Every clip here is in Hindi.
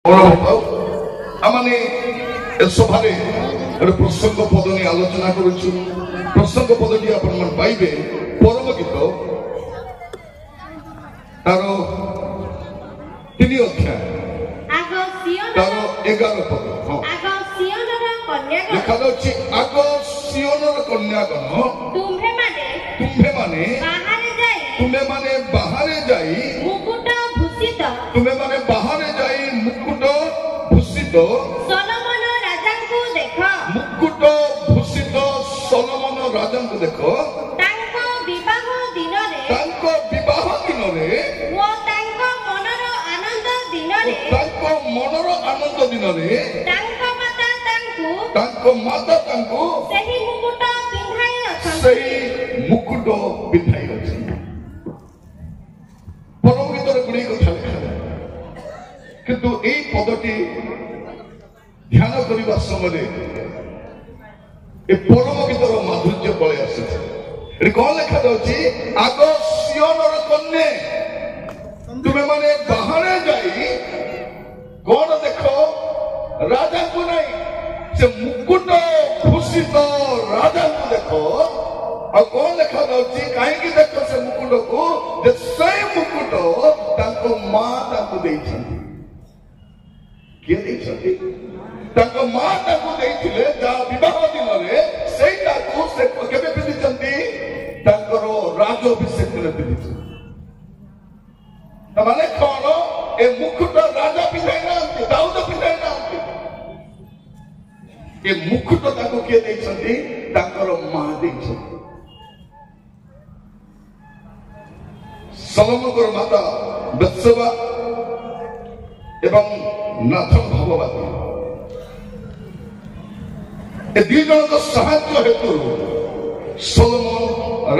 आमने सभारे गोटे प्रसंग पद नहीं आलोचना करुचु। प्रसंग पदटी आपण पाइबे परम गीत तार 3 अध्याय तार 11 पद देखा जाउछि आग सियोनर कन्यागण तुम्हे माने बाहर जाई मुकुट भूषित तुम्हे माने बाहर जाई मुकुट भूषित सोलोमन राजा को देखो मुकुट भूषित सोलोमन राजा को देखो तांको विवाह दिन रे वो तांको मनर आनंद दिन रे तांको माता तांको सही मुकुट पिंधाई अछि परम गीतर गुड़ी कथा लिखा किंतु एई पदटी ध्यान करबा समय ए परम गीतर माधुर्य पळे आसे ए कोन लिखा जाउछि आग सियोनर कन्या तुमे माने बाहर जाई कोन देखो राजा को नहीं से मुकुट भूषित राजा को देखो और कौन लिखा जाउछि काहे देखो से मुकुट को जे सही मुकुट ताको मां ताको देइछन के देइछन ताको मां ताको देइथिले जा विवाह दिन रे सेटा को से केबे पिदिछंती ताकरो राजाभिषेक रे पिदिछन तमाने कोन ए मुकुट राजा पिधाई ना दाऊद पिधाई ना ए मुकुट ताको के देइछंती ताकरो मां देइछन सोलोमन माता बत्सबा एवं नाथन भगवती ए दुई जन को साहाय्य हेतु सोलोमन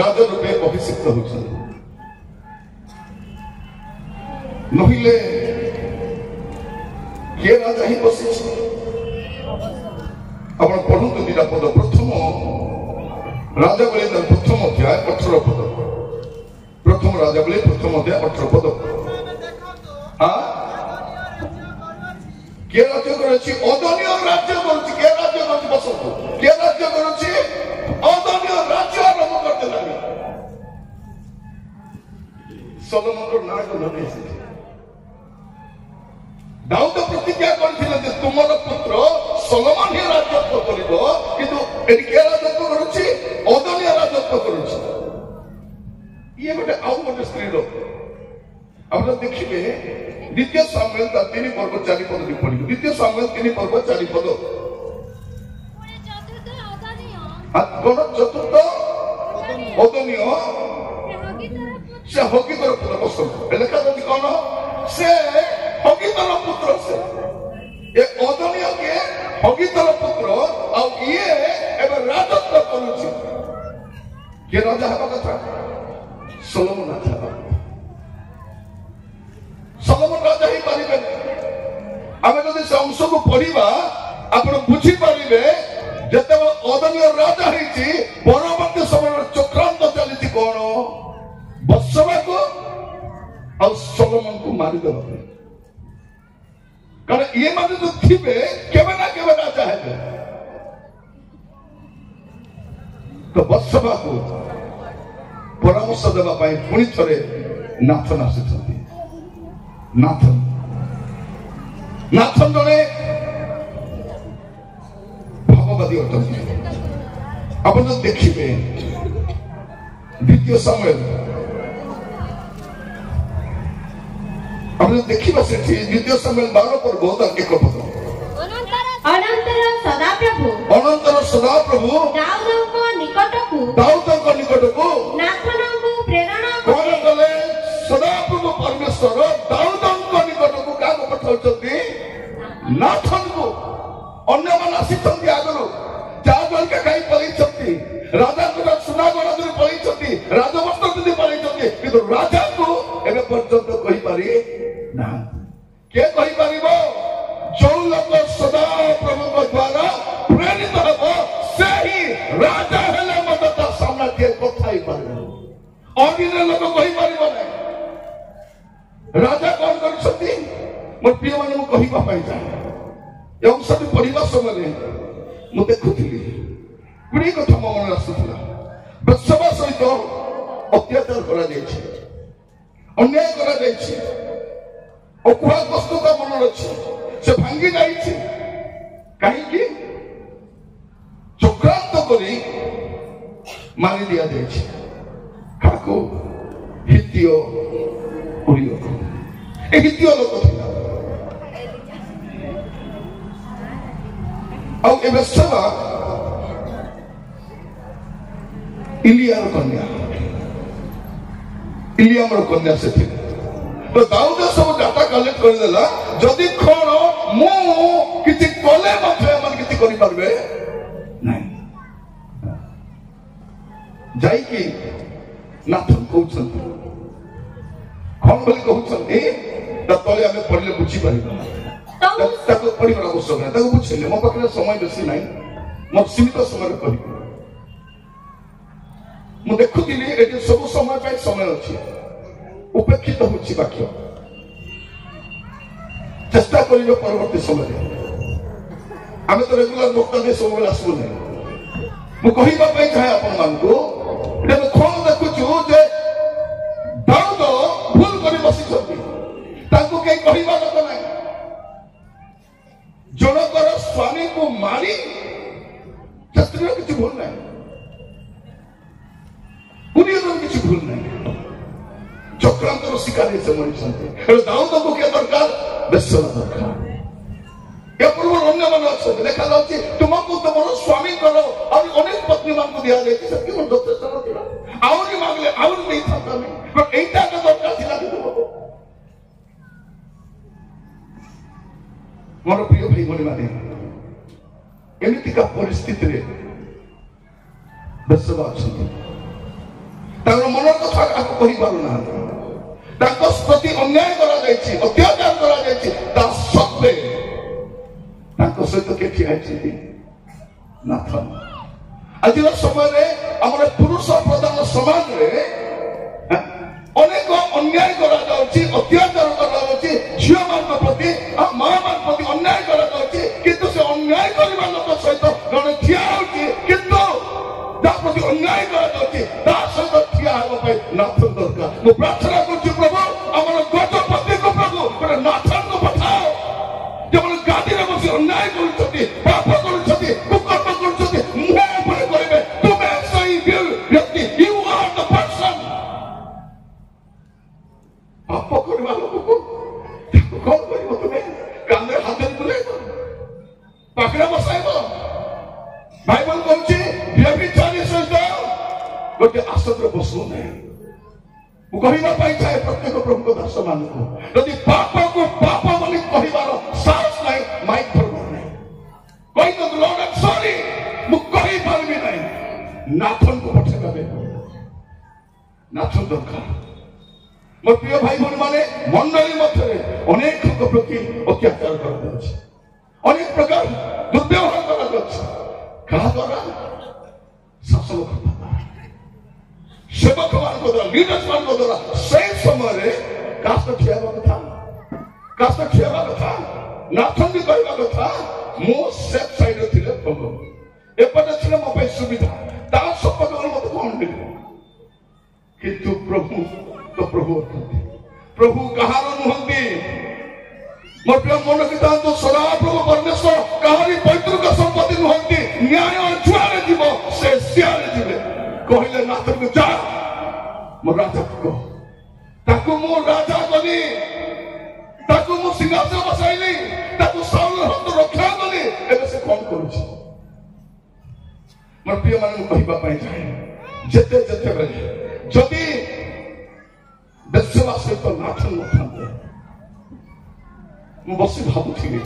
राजा रूपे अभिषिक्त होछन नहिले के राजा ही बसी आपण पढ़ु दिटा पद प्रथम राजा बलि प्रथम अध्याय 18 पद प्रथम राजा बलि प्रथम अध्याय 18 पद हाँ के राज्य करुछि अदनीय राज्य करुछि के राज्य करुछि बसंत के राज्य करुछि अदनीय राज्य आरंभ करते लागे सोलोमन रो नाम को नबे दाऊद प्रतिज्ञा करथिले जे तुमर पुत्र सोलोमन ही राजत्व करिबो किंतु एडी के राजत्व करुछि अदनीय राजत्व करुछि ये गोटे आउ गोटे स्त्री लोक आप देखिए द्वितीय सामुएल 3 पर्व 4 पद पढ़िए द्वितीय सामुएल 3 पर्व 4 पद कौन चतुर्थ अदनीय से हकीतर पुत्र बसंत लेखा जाती कौन से हकीतर पुत्र से ए अदनीय के हकीतर पुत्र और ये एवं राजत्व करुछि के राजा हेबा कथा सोलोमन राजा सोलोमन राजा ही पारिबे आमे जदि से अंश को पढ़िबा आपण बुझी पारिबे जते अदनीय राजा हिची परवर्ती समय चक्रांत चलिति कोन बत्सबा को और सोलोमन को मारि देबा कारण ये माने जो थिबे केबे ना केबे राजा हेबे तो बत्सबा को परामर्श देवा पाई पुणी थरे नाथन आसिछंती नाथन जने भगवती अटंती आपण देखिबे द्वितीय सामुएल आपण देखिबा सेठी द्वितीय सामुएल 12 पर बहुत एक पद अनंतर सदा प्रभु दाऊद को निकट को नाथन को प्रेरणा कले सदा प्रभु परमेश्वर दाऊद को निकट को का पठाउछथि नाथन को अन्य मन आसिछथि आगरो जा जल के खाई पळिछथि राजा को सुना गणा दूर पळिछथि राजवस्त्र दूर पळिछथि किंतु राजा को एबे पर्यंत कहि पारि ना के कहि परिबो जो लोक सदा प्रभु को द्वारा प्रेरित हो से ही राजा हेले मते ता सामना के कथाई पारिबो अन्य लोक कहि परिबो नै राजा कोन करछथि मोर प्रिय माने मु कहिबा पाई जाए ए अंशटी पढ़िबा समय मु देखुथिली गुडी कथा मो मन आसुथिला बत्सवा सहित अत्याचार करा जायछि अन्याय करा जायछि अकुहा वस्तुता मन अछि से भांगी जायछि काहे कि चक्रांत करी मारी दिया जायछि काको हितियो उरियो ए हितियो लोक थिला औ ए बत्सवा इलियार कन्या इलियामर कन्या से थी तो दाऊद सब डाटा कलेक्ट कर देला जदि कोन मु किछि कोले मथे मन किछि करि परबे नहीं जाई कि नाथन कहउछन कोन बोली कहउछन ए त तले हमें पढले बुझी परिबा ताको परिबा आवश्यक है ताको बुझिले मो पाखरे समय बेसी नहीं मो सीमित समय कहि मु देखुଥିଲି एटी सब समय पाई समय अछि उपेक्षित होछि वाक्य चेष्टा करियो परवर्ती समय आमे तो रेगुलर वक्ता दे सब बेला आसबो नै मु कहिबा पाई चाहे आपन मान को एटा मु कोन देखुछु जे दाऊद भूल करि बसि छथि ताको के कहिबा लोक नै जनकर स्वामी को मारी चस्त्र किछि भूल नै किसी भूल नहीं चक्रांतर शिकार से मरी दाऊद को क्या दरकार बेसवा दरकार या पूर्व अन्य मन अच्छे देखा जाଉଛି तुमको तुम स्वामी करो और अनेक पत्नी मान को दिया जाए सबके मन यथेष्ट नथिला आउरी मांगले आउरी नहीं था मैं पर एटा का दरकार थिला कि तुमको मोर प्रिय भाई भनी माने एमिति का परिस्थिति रे बेसवा अछि मन कथा कही पारु ना प्रति अन्याय करा जायछि अत्याचार करा जायछि ता सत्वे सहित के ठिया है नाथन आज समय आम पुरुष प्रधान समाज रे अनेक अन्याय करा जाउछि अत्याचार करा जाउछि झियो मान प्रति मां मान प्रति अन्याय करा जाउछि किंतु से अन्याय करबा लोक सहित जने ठिया होछि किंतु ता प्रति अन्याय करा जाउछि ता सहित ठिया हेबा पई नाथन दरकार मु प्रार्थना करछि प्रभु हमर गजपति को प्रभु पर नाथन को पठाओ जब गादी रे बसी अन्याय करूछथि पाप करूछथि कुकर्म करूछथि मुह ऊपर करबे तुमे सही व्यक्ति यू आर द पर्सन पाप करबा लोक को कोन करिवो तुमे कांदे हाथ बुलाइबो पाखरे बसाइबो बाइबल कहछि व्यभिचारी सहित गोटे आसन रे बसो नै मु कहिबा पाई चाहे प्रत्येक प्रभु दास मान को यदि पाप को पाप बोली कहिबार साहस नै माइक पर नै कहि तो लॉर्ड आई एम सॉरी मु कहि पारबी नै नाथन को पठेबा बे नाथन दरकार मोर प्रिय भाई बहन माने मंडली मध्य अनेक लोक प्रति अत्याचार करा जाउछि अनेक प्रकार दुर्व्यवहार करा जाउछि कहा द्वारा शासन करता सेवक मान को द्वारा लीडर्स मान को द्वारा सही समय कास्ट ठियाबा कथा नाथन भी कहबा कथा मो सेफ साइड रे थिले प्रभु एपटे थिले मो पे सुविधा ता सब पकड़ मत कोन मिले किंतु प्रभु तो प्रभु कहार नुहंती मोर प्रिय मन किता तो सदा प्रभु परमेश्वर कहारी पैतृक संपत्ति नुहंती न्याय जुआरे जीव से सियारे जीवे कहले नाथन को जा मो राजा को ताको मो राजा बनी ताको मो सिंहासन बसाइली ताको साउल हत रक्षा बनी एबे से कोन करूछि मोर प्रिय मन कहबा पाई जाय जते बेले जदि बेसवा से तो नाथन नथांते मु बसी भाबुथिली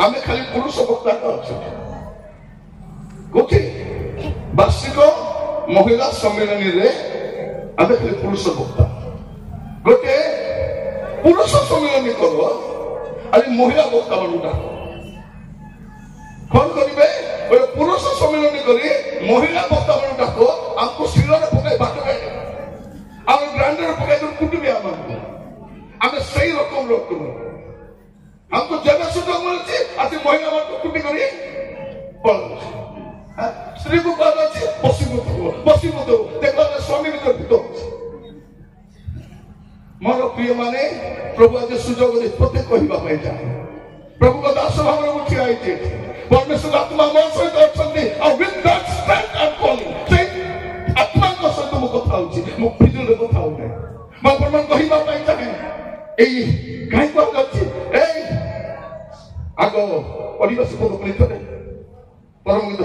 आमे खाली पुरुष वक्ता का अछि गोटे वार्षिक महिला सम्मेलन रे आमे खाली पुरुष वक्ता गोटे पुरुष सम्मेलन करो अरे महिला वक्ता बनुटा कौन करिवे ओरे पुरुष सम्मेलन करी महिला वक्ता बनुटा को हमको सिरर पकाई बाटवे हम ग्राइंडर पकाई तो कुटबे हमको आमे सही रकम लोक स्त्री को कहा बसीमत देखा स्वामी भीतर भूत मोर प्रिय माने प्रभु आज सुजोग प्रत्येक कहवाई चाहे प्रभु को दास भाव में ठिया परमेश्वर आत्मा मो सहित अच्छा आत्मा सहित मुझे कथा मुझे फिजुल कथा होना मैं प्रमाण कहवाई चाहे यही कहीं कह आग पढ़ा से पद पुणी थे परम गीत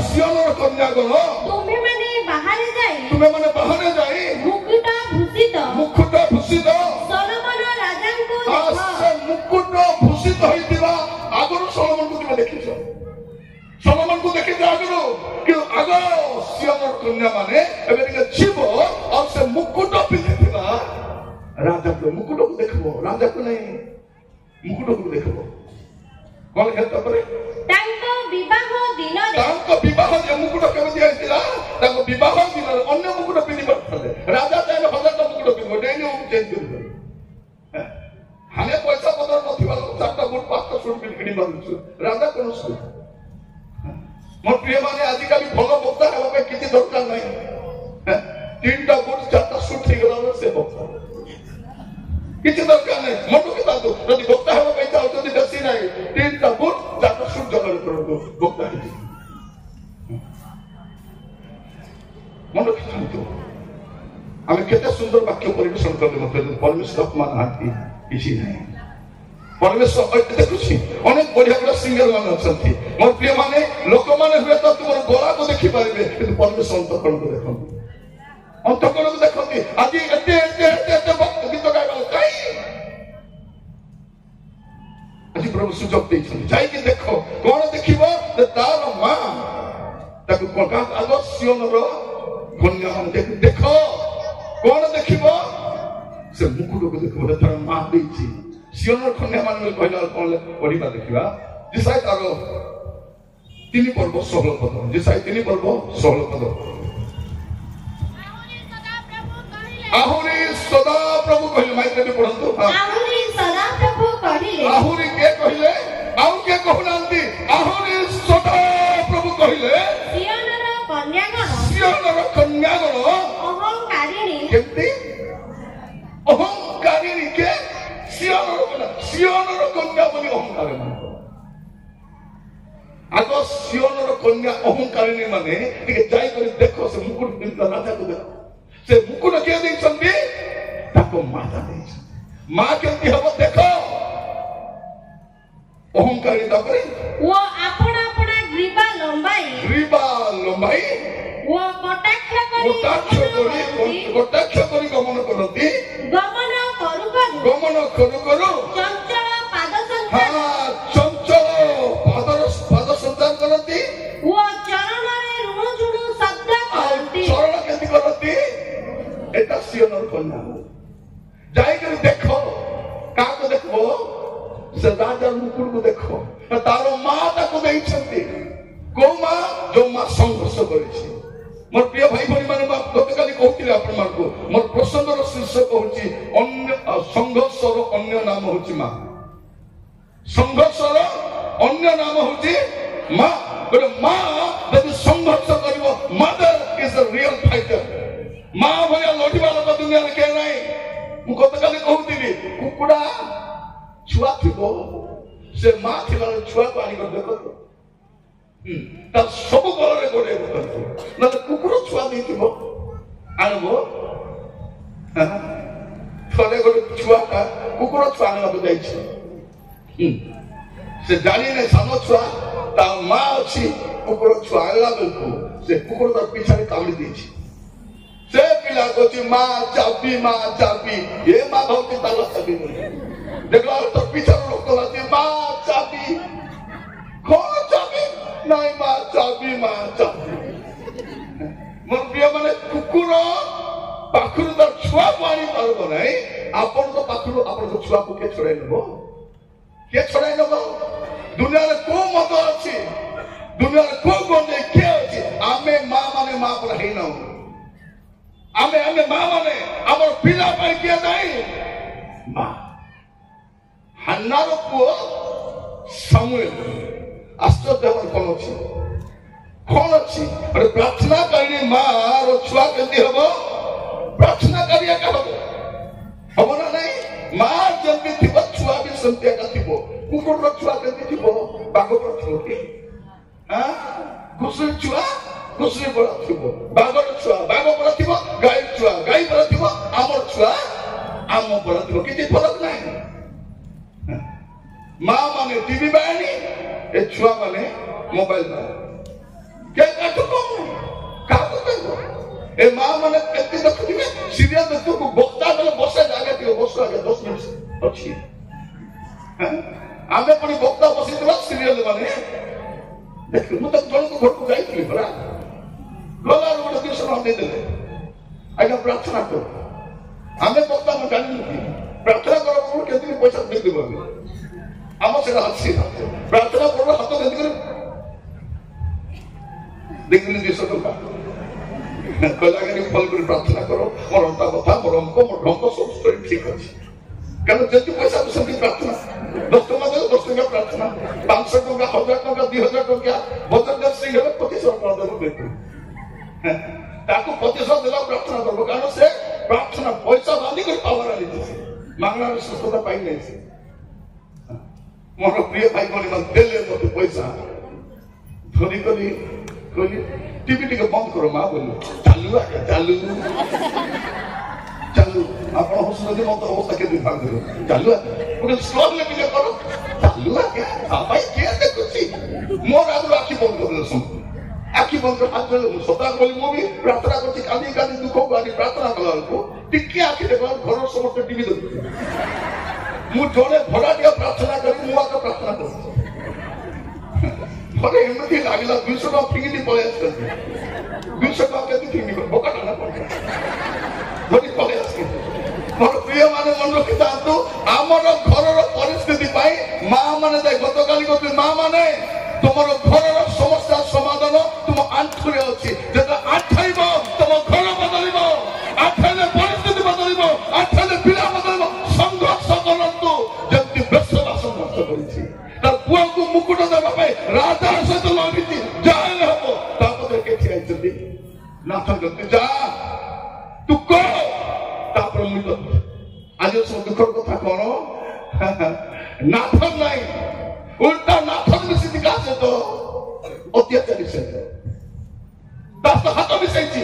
सियोनर कन्यागण तुम्हें माने बाहर जाए मुकुट भूषित मुकुट भूषित होइतिबा आगरो सलोमन को तुम देखिछ सलोमन को देखिछ आगरो कि आगो सियोनर कन्या माने एबे के जीव और से मुकुट पिंधिथिबा राजा को मुकुट को देखबो राजा को नहीं मुकुट को देखबो कोन हेत परे तांको विवाह जे मुकुट केबे दियाइतिला तांको विवाह दिन अन्य मुकुट पिंधि परथले राजा ताने हजार मुकुट पिंधो डेनी चेंज कर हमें पैसा पदर नथिबा चारटा बुट पांचटा सूट किनी बांधु राजा कोन सूट मोर प्रिय माने आजि काली भलो बक्ता हेबा पे किछि दरकार नै तीनटा बुट चारटा सूट ठीक गला से बक्ता किछि दरकार नै मोटो के दादू यदि बक्ता हेबा पे चाहो यदि दसी नै तीनटा बुट चारटा सूट जगह करतो बक्ता हे मोटो के दादू आमे केते सुंदर वाक्य परिवेशन करले मते परमेश्वर आत्मा नाथी किसी नहीं परमेश्वर देखुची अनेक बढ़िया बढ़िया सिंगर मान अच्छा मोर प्रिय माने लोक माने हुए तो तुम गला को देखि पारिबे किंतु परमेश्वर अंतःकरण को देखंती अंतःकरण को देखंती आज एते भक्त गीत गाइबा काई आज प्रभु सुजोग देछन जाई कि देखो कोन देखिबो जे तार मां ताकु कोका आगो सियोनर कन्या मान देखो कोन देखिबो से मुकुट को देखो तार मां देछि सियोनर कन्या मान कहला कोन पढिबा देखिबा जिसाय तारो तीन पर्व 16 पद जिसाय तीन पर्व 16 पद आहुरी सदा प्रभु कहले माइक रे पढंतु आहुरी सदा प्रभु कहले आहुरी के कहले आउ के कहनांती आहुरी सदा प्रभु कहले सियोनर कन्यागण अहंकारिणी केमती अहंकारिणी के सियोनर कन्या बोली अहंकार मानतो आगो सियोनर कन्या अहंकारिणी माने टिके जाई करी देखो से मुकुट बिंदा राजा को देखो से मुकुट के देछंती ताको माता देछंती मां केमती हबो देखो अहंकारी ताकरे वो अपना अपना ग्रीवा लंबाई वो कटाक्ष करी गमन करती गमन करू चंचल पाद संचार करती वो चरण रे रुणुझुणु शब्द करती चरण केति करती एटा सियोनर कन्या जाई कर देखो का को देखो से राजा मुकुट को देखो तारो मां ताको देइछंती को मां जो मां संघर्ष करिछि मोर प्रिय भाई भनी माने गतकाली कहतिले आपण मानकु मोर प्रसंगर शीर्षक होछि अन्य संघर्षर अन्य नाम होछि मां संघर्षर अन्य नाम होछि मां गोटे मां जदि संघर्ष करिवो mother is a real fighter मां भया लढिबा लोक दुनिया रे के नै मु गतकाली कहतिली कुकुडा छुआ थिबो से मां थिबा छुआ को आनी कर देखो ता सब बलरे गोडे करतो न कुकुर छुआ देथिबो आनबो थले गोडे छुआ का कुकुर छुआ आनबा को जाइछि से जानी ने सानो छुआ ता मां अछि कुकुर छुआ आला बेलको से कुकुर तार पिछारे कामड़ी देछि से पिला कोछि मां चाबी ये मां भौती ताला चाबी देखला तो पिछारे लोक लाती मां चाबी कौन चाबी नहीं मां चाबी मोर प्रिय माने कुकुर पाखुर तार छुआ पानी पारबो नै आपन तो पाखुर आपन तो छुआ को के छड़ाई नबो दुनिया रे को मत अछि दुनिया रे को गंदे के अछि आमे मां माने मां पर हे न आमे मां माने हमर पिला पर के नहीं मां हन्ना रो पुओ सामुएल आश्चर्य हमारे कौन अच्छी अरे प्रार्थना करनी माँ और छुआ केंदी हबो प्रार्थना करिया का हबो ना नहीं माँ जल्दी थिबो छुआ भी संत्या का थिबो कुकुर रो छुआ केंदी थिबो बागो रो थिबो की हां घुसरी छुआ घुसरी बड़ा थिबो बागो रो छुआ बागो बड़ा थिबो गाय छुआ गाय बड़ा थिबो आमर छुआ आम बड़ा थिबो किछि फरक नाही माँ माने टीवी बानी ए छुआ माने मोबाइल बानी क्या काटो का ए माँ माने केते देखुथिबे सीरियल देखु को बक्ता बेले बसे जागे थियो बस आगे 10 मिनिट अछि आमे पनि बक्ता बसी दिला सीरियल माने देख मु त जण को घर को जाइଥିଲି बरा गला रोड के समय दे देले आगे प्रार्थना करो आमे बक्ता म जानि प्रार्थना करो केते पैसा दे देबो हम से अच्छी प्रार्थना करो हाथ केते कर देखली 200 टका कहला कि फल कर प्रार्थना करो मोर अंता कथा मोर अंक सब स्टोरी ठीक अछि कारण जति पैसा संति प्रार्थना 10 टका दे 10 टका प्रार्थना 500 टका 1000 टका 2000 टका बचत दे सिंह हेबे 2500 टका देबो बेटू ताको 2500 देला प्रार्थना करबो कारण से प्रार्थना पैसा बांधी कर पावर आली मांगना सुस्तता पाई नै से मोर प्रिय भाई कोनी मन देले मते पैसा धनी कली कोनी टीवी टिके बंद करो मां बोलो चालू आपण हसनो जे मत अवस्था के विभाग करो चालू ओके स्लो लेके करो चालू क्या भाई के देखुची मोर आगु आखी बंद कर दे आखी बंद कर हाथ में सदा बोली मो भी प्रार्थना करती काली दुख गाली प्रार्थना कला को टिके आखी देखो घर समस्त टीवी देखु मु जोड़े भड़ा दिया प्रार्थना करी मु आके प्रार्थना करू भले एमती लागिला 200 टका फिंगी पळे आछे 200 टका केते फिंगी बोका ना पड़े भले पळे आछे मोर प्रिय माने मन रखि तांतु हमर घरर परिस्थिति पाई मां माने दे गतकाली को मां माने तुमर घरर समस्या समाधान तुम आंठुरे अछि जेता आठाइबो तुम घर बदलिबो आठाले परिस्थिति बदलिबो आठाले पिला बदलिबो संघर्ष करंतु जति बेसवास नष्ट करिछि तार पुआ को मुकुट देबा पाई राजा सहित लगिछि जाय हबो तापर के ठिया जल्दी नाथ जल्दी जा तू को तापर मुई आज सब दुखर कथा कोन नाथ नाही उल्टा नाथ मिसिति कासे तो अत्याचारी से दास हाथ मिसाइछि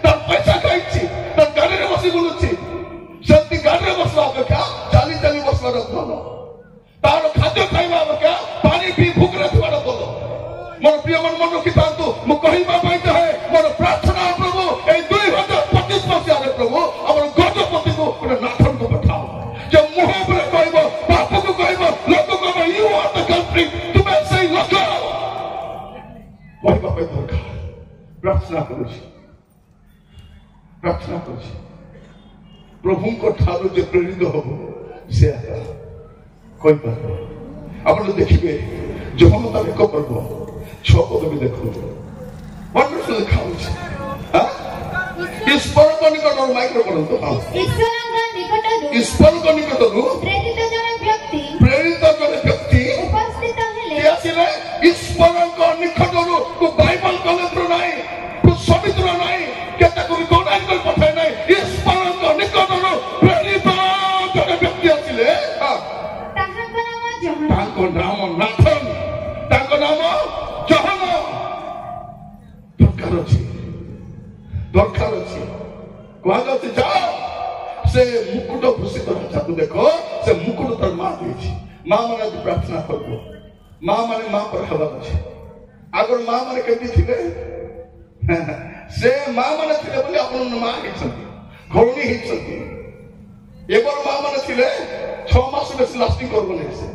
तार पैसा खाइछि तार गाड़ी रे बसी बुलुछि सेति गाड़ी रे बसला अपेक्षा चाली बसला रखनो तार खाद्य खाइबा अपेक्षा पानी पी भूख रे थवार बोलो मोर प्रिय मन रखि तांतु मु कहिबा पाइते है मोर प्रार्थना प्रभु ए 2025 मसिया रे प्रभु हमर गजपति को ओने नाथन को पठाओ जे मुह ऊपर कहबो बाप को कहबो लोक को कहबो यू आर द कंट्री तुमे से लोक कहबा पे दरकार प्रार्थना करू प्रभु को ठारो जे प्रेरित हबो से कोई बात आपण देखिबे जहनता एक पर्व 6 पद भी देखो वंडरफुल खाउछ हां ईश्वर को निकट माइक्रोफोन तो हां ईश्वर को निकट प्रेरित जन व्यक्ति उपस्थित हेले के आसीले ईश्वर को निकट को बाइबल कलेक्टर नाही को पवित्र नाही केता को गोनान को पठाय नाही ईश्वर को निकट प्रेरित जन व्यक्ति आसीले हां ताको नाम नाथन ताको नाम जहन दरकार अछि कहा जाते जाओ से मुकुट भूषित राजा को देखो से मुकुट तर मां देछि मां माने प्रार्थना करबो मां माने मां पर हवा अछि अगर मां माने केति थिले से मां माने थिले बोले अपन मां हे छथि घोणी हे छथि एबर मां माने थिले 6 मास बेसी लास्टिंग करबो नै से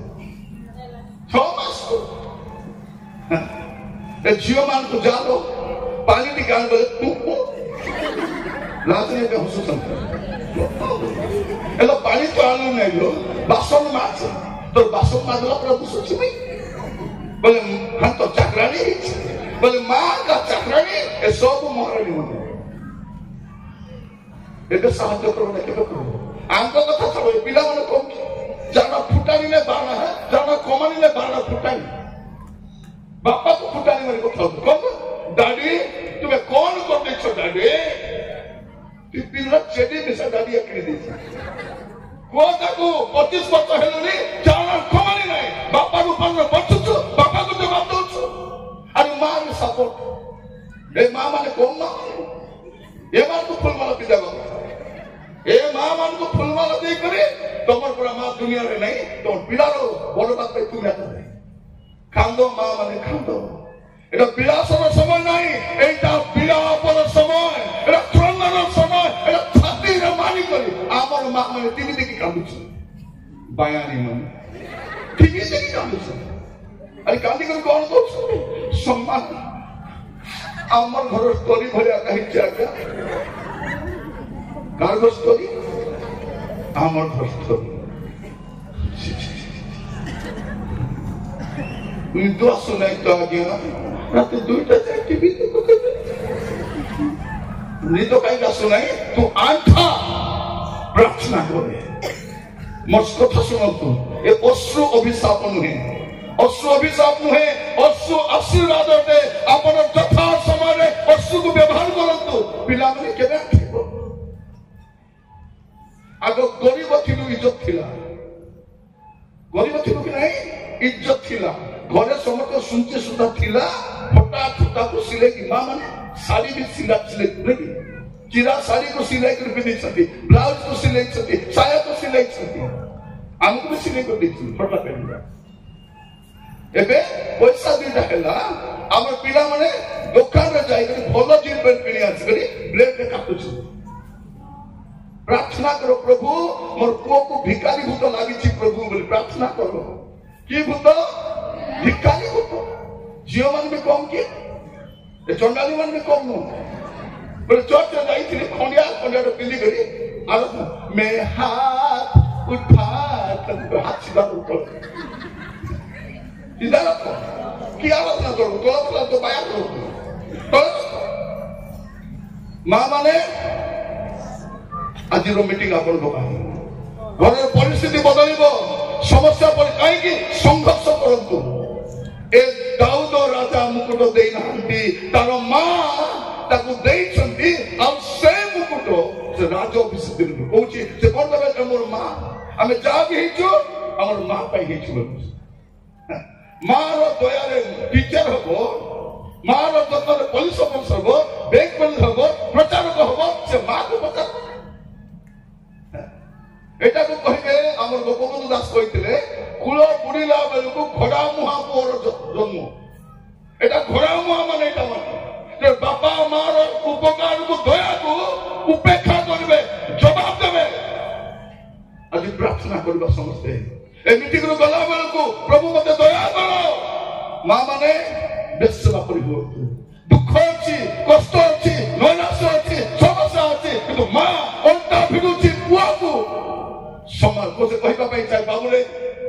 6 मास ए जियो मान को जानो पानी निकाल दे तू लाजने के हसु संत एलो पानी तो आलू नै लो बासन माछ तो बासन मादला प्रभु सोची भाई बोले हम तो चक्रानी बोले मां का चक्रानी ए सब महारानी मने एके साहाय्य करो ना केबे करो आंको कथा सब पिला माने कोन जाना फुटानी ने बाणा है जाना कोमानी ने बाणा फुटानी बापा को फुटाने वाली को खाओ कौन डैडी तुम्हें कौन कर देखो डैडी पिला चेडी मिसा डैडी किने देछ कोता को 25 वर्ष हेलुनी जाना खमानी नाही बापा को पन्न बचुछु बापा को जवाब दोछु अरे मां ने सपोर्ट ए मां माने कोन मां ए मां को फुलमाला पिजा गो ए मां मान को फुलमाला दे करे तमर पूरा मां दुनिया रे नहीं तो पिलारो बड़ बात पे तुम आता नहीं खांदो मां माने खांदो এটা বিলাসর সময় নাই এইটা বিলাপর সময় এটা ক্রন্দনের সময় এটা ছাতির মানি করি আমার মা মানে টিভি দেখি কাঁদুছে বায়ানি মানে টিভি দেখি কাঁদুছে আরে কাঁদি করে কোন করছে সম্মান আমার ঘরের স্টোরি ভরিয়া কাহিছে আজ্ঞা কার স্টোরি আমার ঘর স্টোরি নিদোয়া শোনাই তো আগে রাতে 2টা যায় টিভি দেখতে নিদো কাইটা শোনাই তো আঠা প্রার্থনা করে মোর কথা শুনতো এ অশ্রু অভিশাপ নহে অশ্রু অভিশাপ নহে অশ্রু আশীর্বাদ দে আপন যথা সময়ে অশ্রুକୁ ব্যবহার করন্তু পিলাମାନେ কেবে আঠিব আগ গরিব থিলু ইজ্জত থিলা গরিব থিলু কি নাই ইজ্জত থিলা ঘরে সমস্ত শুনছে সুতা থিলা ফটা ফুটা को सिलाई की मां माने साड़ी भी सिलाई नहीं चिरा साड़ी को सिलाई कर भी नहीं सकती ब्लाउज को सिलाई सकती साया को सिलाई सकती हमको भी सिलाई कर देती फटा पहनला एबे पैसा दिटा हैला हमर पिला माने दुकान रे जाई कर भलो जीन पेन पिनी आछ करी ब्लेड के काटुछु प्रार्थना करो प्रभु मोर पुओ को भिखारी भूत लागि छी प्रभु बोली प्रार्थना करो की भूत भिखारी भूत जियो मान भी कम की ए चंडाली मान भी कम नो बोले चर्च में जाई थी खंडिया रे पिली करी आलोचना मैं हाथ उठा कर हाथ सीधा ऊपर सीधा रखो की आलोचना करो तोला तो बाया करो मां माने आज मीटिंग आपण दकान घर परिस्थिति बदलिब समस्या पर कहीं संघर्ष करंतु ए दाऊद राजा मुकुट देई नांती तार मां ताकू देई छंती आ से मुकुट से राजा अभिषेक दिन कहूची से कोन दबे मोर मां हमें जा भी हिचो हमर मां पाई हिचो मां रो दया रे टीचर हबो मां रो जतरे पुलिस अफसर हबो बैंक पुलिस हबो प्रचारक हबो से मां को पता এটা তো কইবে আমার গোপবন্ধু দাস কইতিলে কুল বুড়িলা বেলকু ঘোড়া মুহা পোর জন্ম এটা ঘোড়া মুহা মানে এটা মানে যে বাবা মার উপকার কো দয়া কো উপেক্ষা করবে জবাব দেবে আজি প্রার্থনা করবা সমস্তে এই মিটিং রো গলা বেলকু প্রভু মতে দয়া করো মা মানে বেসবা করিব দুঃখ আছে কষ্ট আছে নৈরাশ্য আছে সমস্যা আছে কিন্তু মা অন্তা ভিড়ুছি পুয়াকু सम्मान को से कहबा पई चाहे बाबूले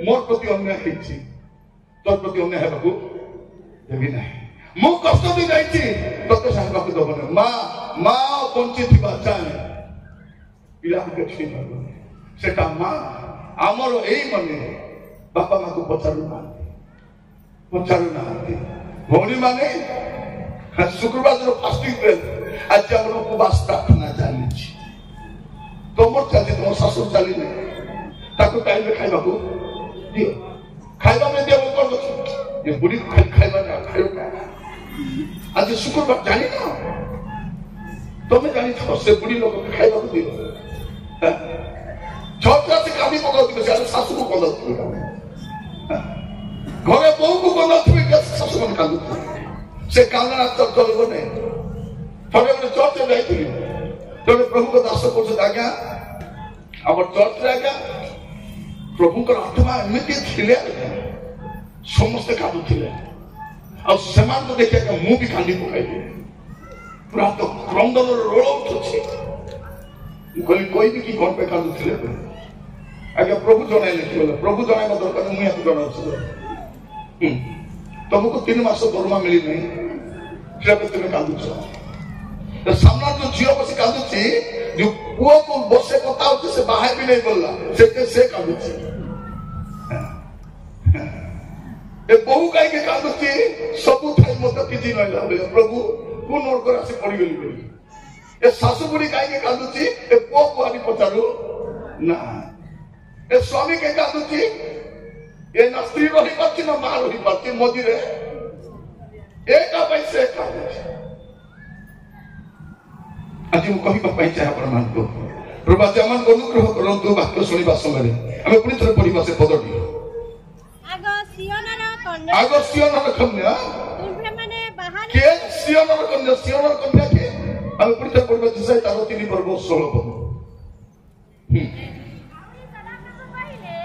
मोर प्रति अन्याय हेछि तोर प्रति अन्याय हेबाकू देबी नाही मु कष्ट दे जाईछि तोते सांगबाकू दबने मां पंची थिबा जाने पिला के ठीक हो सेटा मां हमर एई मने बापा मां को पचारु ना भौणी माने शुक्रवार जो फास्टिंग करे आज हमर उपवास प्रार्थना चालीछि तोमर चाली तोमर ससुर चाली नहीं ताको टाइम में खाइबा को दियो खाइबा में दियो कोन दछ ये बुढ़ी खाइबा ना खाइबा आज शुक्रवार जानी ना तमे जानी छ से बुढ़ी लोग खाइबा को दियो छोटा से कामी पकाउ दियो से सासु को कोन दछ घरे बहु को कोन दछ के सासु को कांदु से कांदना तो चलबो नै थोड़े में चर्च जाई थी तो प्रभु को दास को आज्ञा हमर चर्च रे आज्ञा प्रभु को आत्मा एमती थिले समस्त कादु थिले आ समान तो देखिए कि मु भी कांदी पकाई पूरा तो क्रंदन रोल उठछि कोई भी की कोन पे कादु थिले आज्ञा प्रभु जणाइले कि बोले प्रभु जणाइबा दरकार मु याक जणाउछि तुमको 3 मास दरमा मिली नहीं फिर तुम कादु छ तो सामना जो झियो बस कांदुची जो पुओ को बसे कथा होती से बाहर भी नहीं बोलला से कांदुची ए बहु कहीं कांदुची सबू थाई मत किसी नहला प्रभु को नरक राशि पड़गली बोली ए शाशु बुढ़ी कहीं कांदुची ए पुओ बुआरी पचारू ना ए स्वामी के कांदुची ए ना स्त्री रही पार्टी ना मां रही पार्टी मझी रे एका पैसे कांदुची आज मु कहि पाई चाहे आपण मान को प्रभु आज मन को अनुग्रह करंतु वाक्य सुनिबा समय हमें पुनी थरे पढिबा से पदटी आग सियोनर कन्या तुमरे माने बाहर के सियोनर कन्या के हम पुनी थरे पढिबा जिसाई तारो 3 पर्व 16 पद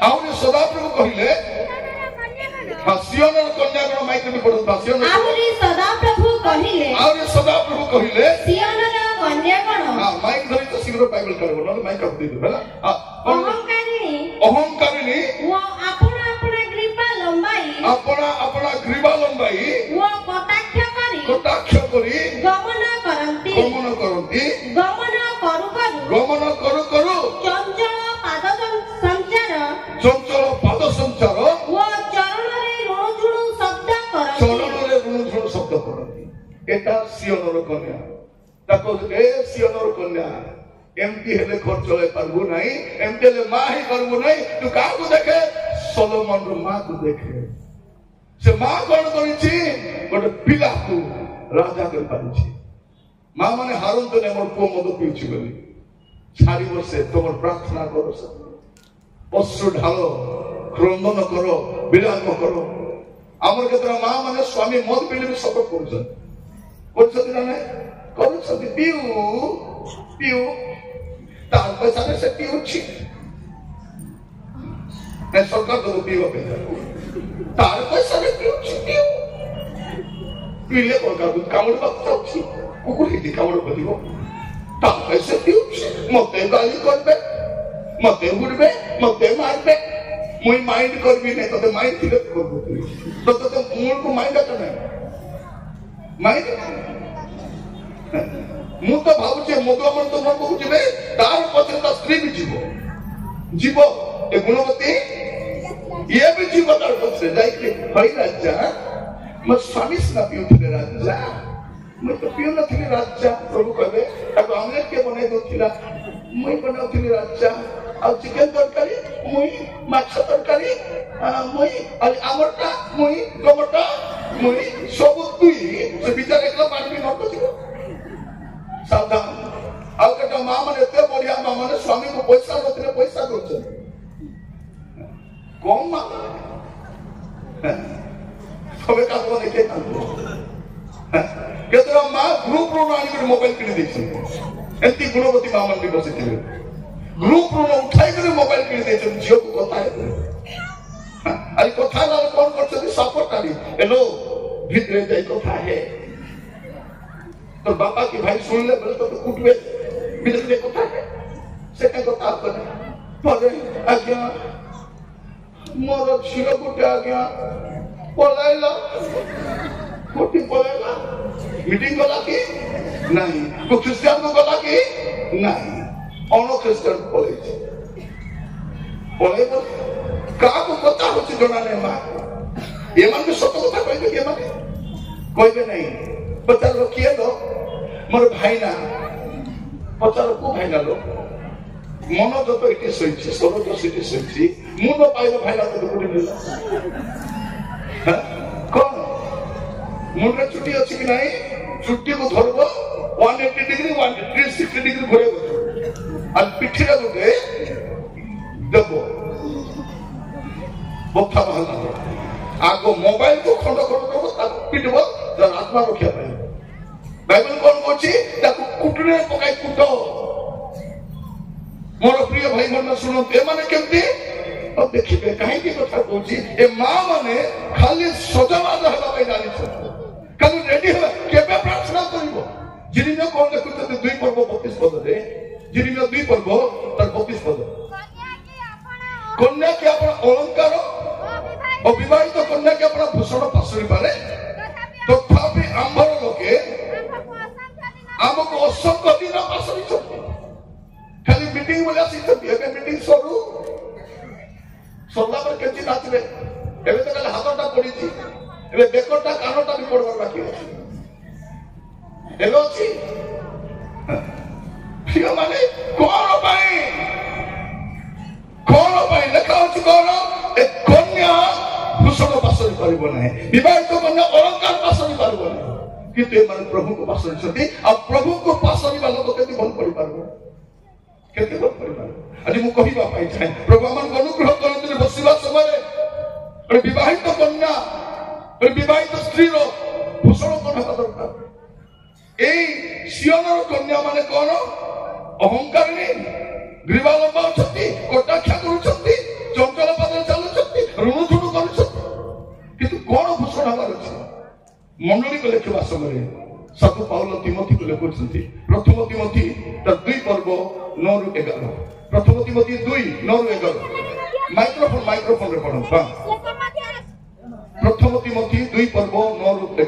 आउरी सदा प्रभु कहिले हां सियोनर कन्या गण माइक में पढो सियोनर आउरी सदा प्रभु कहिले सियोनर कन्या गण हां माइक धरि तो शीघ्र बाइबल करबो न माइक आप दे दो हैला हां अहंकारिणी वो अपना ग्रीवा लंबाई वो कटाक्ष करी गमन करू चंचल पाद संचार वो चरण रे ऋणझुणु शब्द करती एटा सियोनर कन्या ताको ए सियोनर कन्या एमती हेले घर चले पारबो नाही एमती हेले मां ही करबो नाही तू का को देखे सोलोमन रो मां को देखे से मां कोन करिछि गोटे पिला को राजा कर पारिछि मां माने हारून तो ने मोर पो मद पिउछि बोली सारी वर्षे तोमर प्रार्थना करो अश्रु ढालो क्रंदन करो विलाप करो आमर केतरा मां माने स्वामी मद पिले भी सब करछन ना करछन पिउ तार पैसा से पिउछि मैं सरकार तो पियो पे तार पैसा से पिउछि पिले को का कामड़ पत्ती कुकुर ही कामड़ पतिबो तार पैसा पिउछि मते गाली करबे मते गुडबे मते मारबे मुई माइंड करबी नै तते माइंड थिले करबो तो मूल को माइंड आता नै माइंड मु तो भावुचे मधुमन तो मन को जिबे तार पछे ता स्त्री भी जीवो ए गुणवती ये भी जीवो तार पछे जाई के हई राजा म स्वामी स्ना पियो थिले राजा मैं तो पियो न थिले राजा प्रभु कहबे ताको ऑमलेट के बने दो थिला मुई बनाउ थिले राजा आ चिकन तरकारी मुई माछ तरकारी मुई अल आमरटा मुई टमाटा मुई सब तुई से बिचार एकला पानी न को सावधान आउ कटा मां माने एते बढ़िया मां माने स्वामी को पैसा नथिले पैसा दोछ कौन मां सबे का को देखे केतरा मां ग्रुप रो आनी के मोबाइल किने देछि एंती गुणवती मां मन भी बसिथिले ग्रुप रो उठाई के मोबाइल किने देछि जियो को कथा है अरे कथा ला कौन करछथि सपोर्ट करी हेलो भीतर जाई कथा है तो बाबा की भाई सुन ले बोले तो कुटवे बिजली को था से का को आप कर परे आज्ञा मोर छिरो गुटे आज्ञा पलाइला कोटी पलाइला मीटिंग गला की नहीं को क्रिश्चियन को गला की नहीं अनो क्रिश्चियन पले पले का को कथा होची जना ने मां ये मन के सत्य कथा कहबे के माने कहबे नहीं पचार किए लो मोर भाई ना पचार को भाई ना लो मन जो तो इति सहिछि सोलो जो सिटी सहिछि मुनो पाइलो भाई ना तो कोठी मिला हां कोन मुंडे छुट्टी अछि कि नाही छुट्टी को धरबो 180 डिग्री 360 डिग्री घुरेबो आ पिठी रे गुटे देबो बक्का बहला आगो मोबाइल को खंड करबो ता पिटबो जर आत्मा रखिया पाए बाइबल कोन कोछि ताकू कुटने पकाई कुटो मोर प्रिय भाई मन सुनो ए माने केमती अब देखिबे काहे की कथा कोछि ए मां माने खाली सजवाद रहबा पे जानि छ खाली रेडी हो केबे प्रार्थना करिवो जिनि न कोन देखुते 2 पर्व 32 पद रे जिनि न 2 पर्व तर 32 पद कन्या के अपन अलंकार अविवाहित कन्या के अपन भूषण पासुरी पारे तथापि आंबर लोके हमको असंख्य दिन पासुरी छथि खाली मीटिंग वाला सिस्टम एबे मीटिंग सरू सरला पर केची नाचबे एबे तो खाली हाथटा पड़ी छी ଏବେ ବେକଟା କାନଟା ବି ପଡିବାର ବାକି ଅଛି ଏବେ ଅଛି ଝିଅମାନେ କଣ ପାଇଁ ଲେଖା ଅଛି କଣ ଏ କନ୍ୟା ଭୂଷଣ ପାସରି ପାରିବ ନାହିଁ ବିବାହିତ କନ୍ୟା ଅଳଙ୍କାର ପାସରି ପାରିବ ନାହିଁ କିନ୍ତୁ ଏମାନେ ପ୍ରଭୁଙ୍କୁ ପାସରିଛନ୍ତି ଆଉ ପ୍ରଭୁଙ୍କୁ ପାସରିବା ଲୋକ କେମିତି ଭଲ କରିପାରିବ କେତେ ଭଲ କରିପାରିବ ଆଜି ମୁଁ କହିବା ପାଇଁ ଚାହେଁ ପ୍ରଭୁ ଆମମାନଙ୍କୁ ଅନୁଗ୍ରହ କରନ୍ତି ବସିବା ସମୟରେ ଗୋଟେ ବିବାହିତ କନ୍ୟା ଗୋଟେ ବିବାହିତ ସ୍ତ୍ରୀର ଭୂଷଣ କଣ ହେବା ଦରକାର এই সিয়নর কন্যা মানে কোন অহংকার নেই গ্রীবা লম্বা অଛନ୍ତି কটাক্ষা করুଛନ୍ତି চঞ্চল পাদরে চালুଛନ୍ତି ଋଣୁଝୁଣୁ କରୁଛନ୍ତି କିନ୍ତୁ କଣ ଭୂଷଣ ହେବାର ଅଛି ମଣ୍ଡଳୀକୁ ଲେଖିବା ସମୟରେ ସାଧୁ ପାଉଲ ତିମୋଥୀକୁ ଲେଖୁଛନ୍ତି ପ୍ରଥମ ତିମୋଥୀ ତାର 2 ପର୍ବ 9 ରୁ 11 ପ୍ରଥମ ତିମୋଥୀ 2 9 ରୁ 11 ମାଇକ୍ରୋଫୋନରେ ପଢନ୍ତୁ ପ୍ରଥମ ତିମୋଥୀ 2 ପର୍ବ 9 ରୁ 11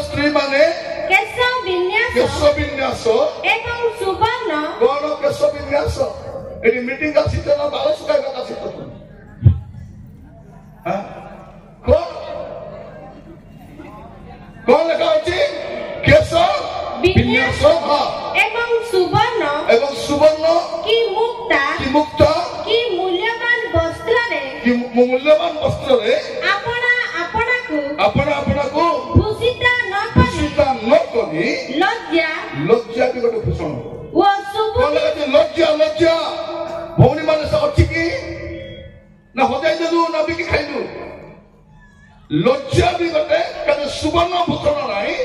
স্ত্রী মানে কেশ বিন্যাস এবং সুবর্ণ কোন কেশ বিন্যাস এটি মিটিং আসিছে না বাল শুকাইবা আসিছে কোন লেখা আছে কেশ বিন্যাস এবং সুবর্ণ কি মুক্তা কি মূল্যবান বস্ত্রে আপনাকু ভূষিত ন করি লজ্জা भी गोटे भूषण लज्जा भौणी मान अच्छी कि ना हजाई देलु ना बिकी खाइलु लज्जा भी गोटे कदे सुवर्ण भूषण नाही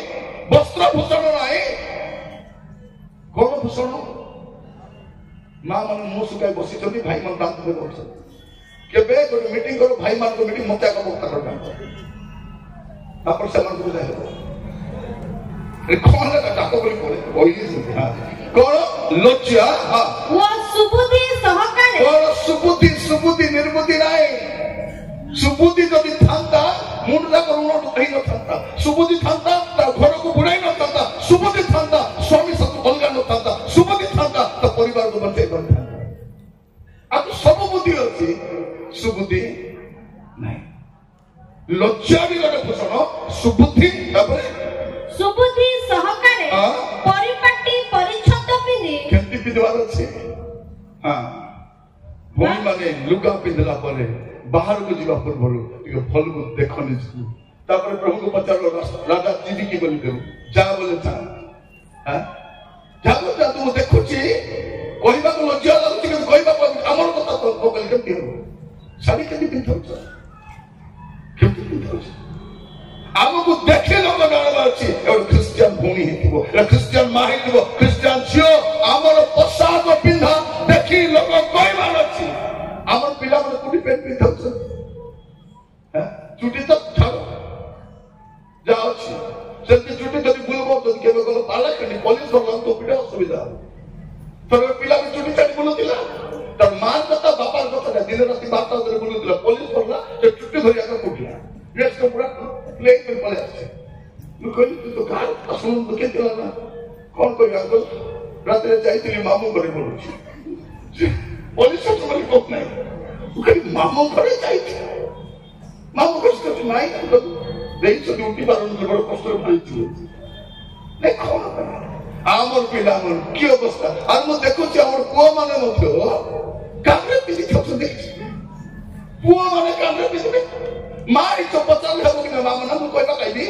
वस्त्र भूषण नाही कोन भूषण मां मान मुंह सुकाई बसी छथि भाई मान दांत पे बसछ केबे गोटे मीटिंग करो भाई मान को मीटिंग मते का बक्ता कर तापर से मान को जाय कौन डाको बोली कौन लज्जा सुबुद्धि निर्बुद्धि नाई सुबुद्धि जदि थांता मुंड जाक ऋण ढुकाई न थांता सुबुद्धि थांता घर को बुड़ाई न थांता सुबुद्धि थांता स्वामी साथी अलगा न थांता सुबुद्धि थांता तो परिवार को बचाई कर थांता अब सब बुद्धि अछि सुबुद्धि नहीं लज्जा भी गोटे भूषण सुबुद्धि सुबुद्धि सहकारे परिपाटी परिच्छद पिंदी केंति पिदवार अछि हां भौणी माने लुगा पिंदला परे बाहर को जीवा पर भलो टिके फल को देखनि छु तापर प्रभु को पचारो राजा जीवी की बोली करू जा बोले था हां जाबो जा तू देखु छी कहिबा को लज्जा लागछि कि कहिबा हमर कथा तो बोल केंति हो साडी केंति पिंथौ छ केंति पिंथौ छ आमको देखे लोग जानवर अछि और क्रिश्चियन भूमि हेतिबो क्रिश्चियन मां हेतिबो क्रिश्चियन छियो हमर पोशाक पिंधा देखि लोग कहबार अछि हमर पिला मन कुटी पेट पिंधौ छ चुटी तक छाड़ो जाओ छी जल्दी चुटी जदी बुलबो तो केबे गलो पाला कनी पुलिस वाला तो पिटा असुविधा तर पिला भी चुटी छाड़ी बुलुतिला तर मां कथा बापार कथा दिन राति बाता धरि बुलुतिला पुलिस वाला से चुटी धरि आका कुटिला रेस को पूरा प्लेन पे पड़े आछे मु कहली तू तो गाल असुन दुखे दिला ना कोन कोई गाल रात रे जाईतिली मामू घरे बोलुची पुलिस तो बोली कोक नहीं तू कहली मामू घरे जाईती मामू कष्ट नहीं तो देई छ ड्यूटी बारन बड़ कष्ट रे पड़ीची नहीं कोन आमर पिला मन की अवस्था आर मु देखु छी हमर पुआ माने मथो कामरे पिली छछ देखि पुआ माने कामरे पिली मारी तो पचार है कि मामा ना मु कहबा कहबी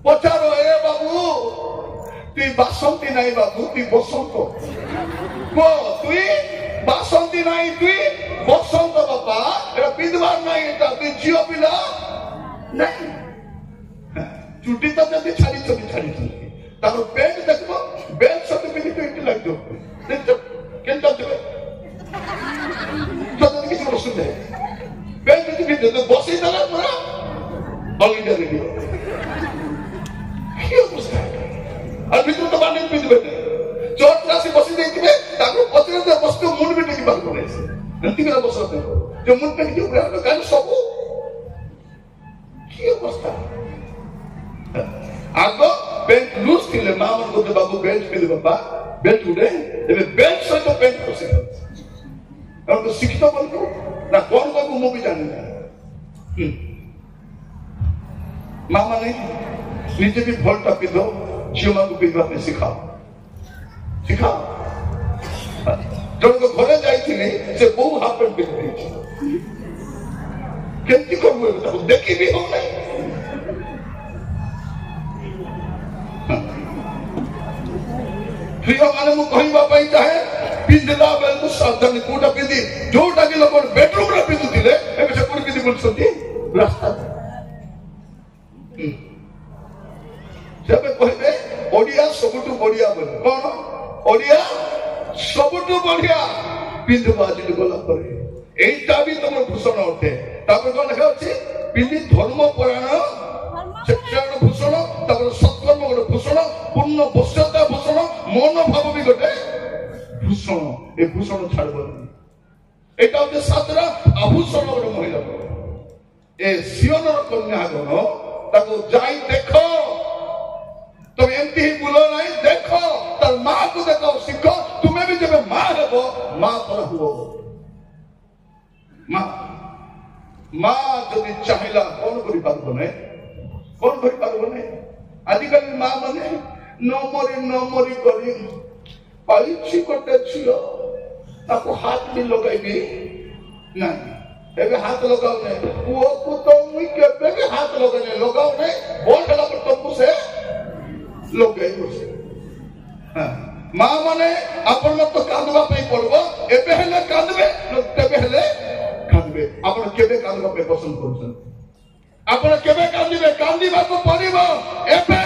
पचारो ए बाबू तू बासंती नहीं बाबू तू बसंत को तू बासंती नहीं तू बसंत बाबा एरा विधवा नहीं एटा तू जियो पिला नहीं चुटी तो जल्दी छाड़ी ताको पेट देखबो बेल सब पिली तो इट लाग दो देख केन चलते तो किसी को सुन दे बेल भी तो बसी दला पूरा ऑल इंडिया रेडियो क्यों पुछता और भीतर तो बाने पिंद बैठे चोट राशि बसी देथिबे ताको पत्रे दे वस्तु मुंड में टिकी बात करे नंती मेरा बसते जो मुंड पे टिकी ऊपर आ कान सब आग बेल्ट लूज थिले मां मन को बाबू बेल्ट पिले बाबा बेल्ट उडे एबे बेल्ट सहित पेंट पसे कारण को शिक्षित बोल को ना कौन को मु भी जाने ना मां माने निजे भी भोल्टा पिदो झियो मां को पिदवा में सिखाओ जन को घरे जाइथिले से बहु हाफ पेंट पिदे केमती करबो देखि भी हो नहीं प्रिय माने मु कहबा पई चाहे पिंदला बेल को सावधान कोटा पिंदी जोटा के लोग बेडरूम रे पिंदुथिले एबे से कोन पिंदी बोलसंती रास्ता जबे कहबे ओडिया सबटु बढ़िया बोले कोन ओडिया सबटु बढ़िया पिंदबा जिन गला परे एटा भी तुम भूषण उठे तापर कोन लिखा अछि पिंदी धर्म पुराण शिक्षण भूषण तापर सत्कर्म गोटे भूषण पूर्ण बश्यता भूषण मन भाव भी गोटे भूषण ए भूषण छाड़बनी एटा होते सातरा आभूषण गोटे महिला ए सियोनर कन्यागण ताको जाई देखो तुम एमती ही बुलो नहीं देखो तार मां को देखो सीखो तुम्हें भी जब मां हेबो मां पर हुओ मां जदि चाहिला कौन करि पारबो नै कौन करि पारबो नै आजिकल मां माने न मरी करी पाइछि कोटे छियो ताको हाथ भी लगाइबी नहीं एबे हाथ लगाओ नै पुओ को तो मुई केबे भी हाथ लगाने लगाओ नै बोल हला पर तंबू से लगाइ बसे हां मां माने अपन तो कांदबा पे पड़बो एबे हेले कांदबे तेबे हेले कांदबे आपण केबे कांदबा पे पसंद करछन आपण केबे कांदिबे कांदिबा को पड़िबो एबे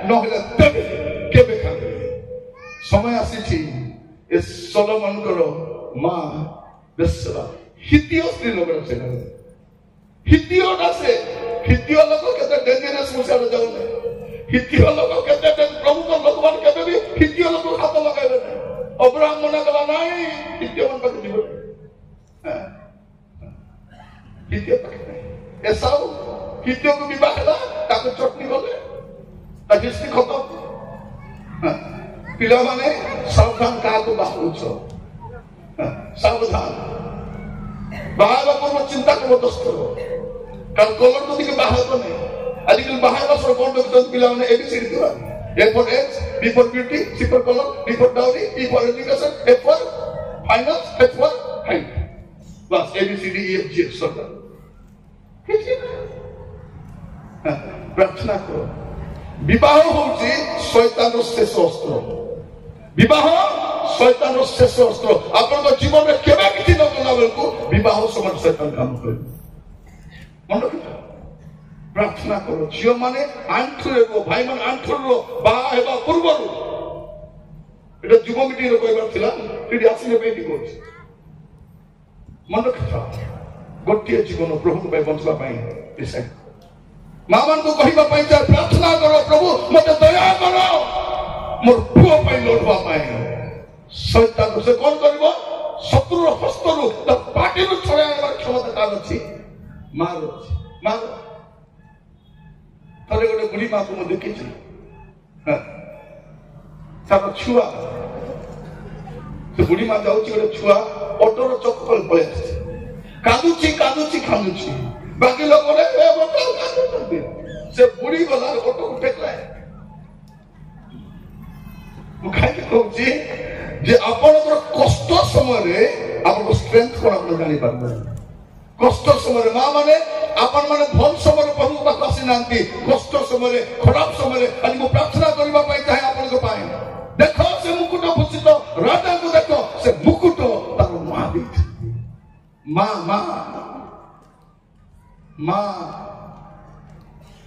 नहले तेबे केबे कांदबे समय आसी ए सोलोमन करो मां बेसरा हितियो स्त्री लोग से हितियो दासे हितियो लोग केते डेंजरस मुसार जाऊ ने हितियो लोग केते प्रभु को भगवान केते भी हितियो लोग हाथ लगाइबे नै अब्राहम मना कला नाही हितियो मन पक जीव हितियो पक एसाउ हितियो को विवाह हला ताको चटनी गले ताकिस्ती खत्म पिला माने सावधान का को बाहु छ सावधान बाहर पूर्व चिंता करो दोस्तों कारण कलर तो दिखे बाहर तो नहीं आजकल बाहर का सरकार तो दोस्त पिला माने एबीसीडी दिवा A for age B for beauty C for colour D for dowry E for education F for finance H for height बस एबीसीडी ई एफ जी सरकार किसी प्रार्थना करो विवाह होउची शैतानर शेष अस्त्र विवाह शैतानर शेष अस्त्र आपन जीवन में केबे किछि न कला बेलको विवाह समान शैतान काम करे मन रखिता प्रार्थना करो जियो माने आंठुरे रो भाई मन आंठुर रो बा हेबा पूर्वरु एटा जुव मीटिंग रो कहबा थिला फिर आसीले बेटी कोछ मन रखिता गोटिए जीवन प्रभु को बंचवा पाई डिसाइड मां मन को कहबा पाई प्रार्थना करो प्रभु मते दया करो मोर पुओ पाई लड़वा पाए शैतान से कौन करबो शत्रु हस्तरु त पाटी रु छड़ाइबार क्षमता तार अछि मार तरे गोटे बुढ़ी मां को म देखिछि सारा छुआ से बुढ़ी मां जाउछि गोटे छुआ ऑटोर चक्कर पळे कादुछि खानुछि बाकी लोग रे ए बता से बुढ़ी गला ऑटो को टेकलाय मुखाई कहूची जे आपनकर कष्ट समय रे आपन स्ट्रेंथ कोन आपन जानि पारबो कष्ट समय रे मां माने आपन माने भल समय रे प्रभु पास आसी नांती कष्ट समय रे खराब समय रे आज मु प्रार्थना करबा पाई चाहे आपन को पाए देखो से मुकुट भूषित राजा को देखो से मुकुट तार मां दी मां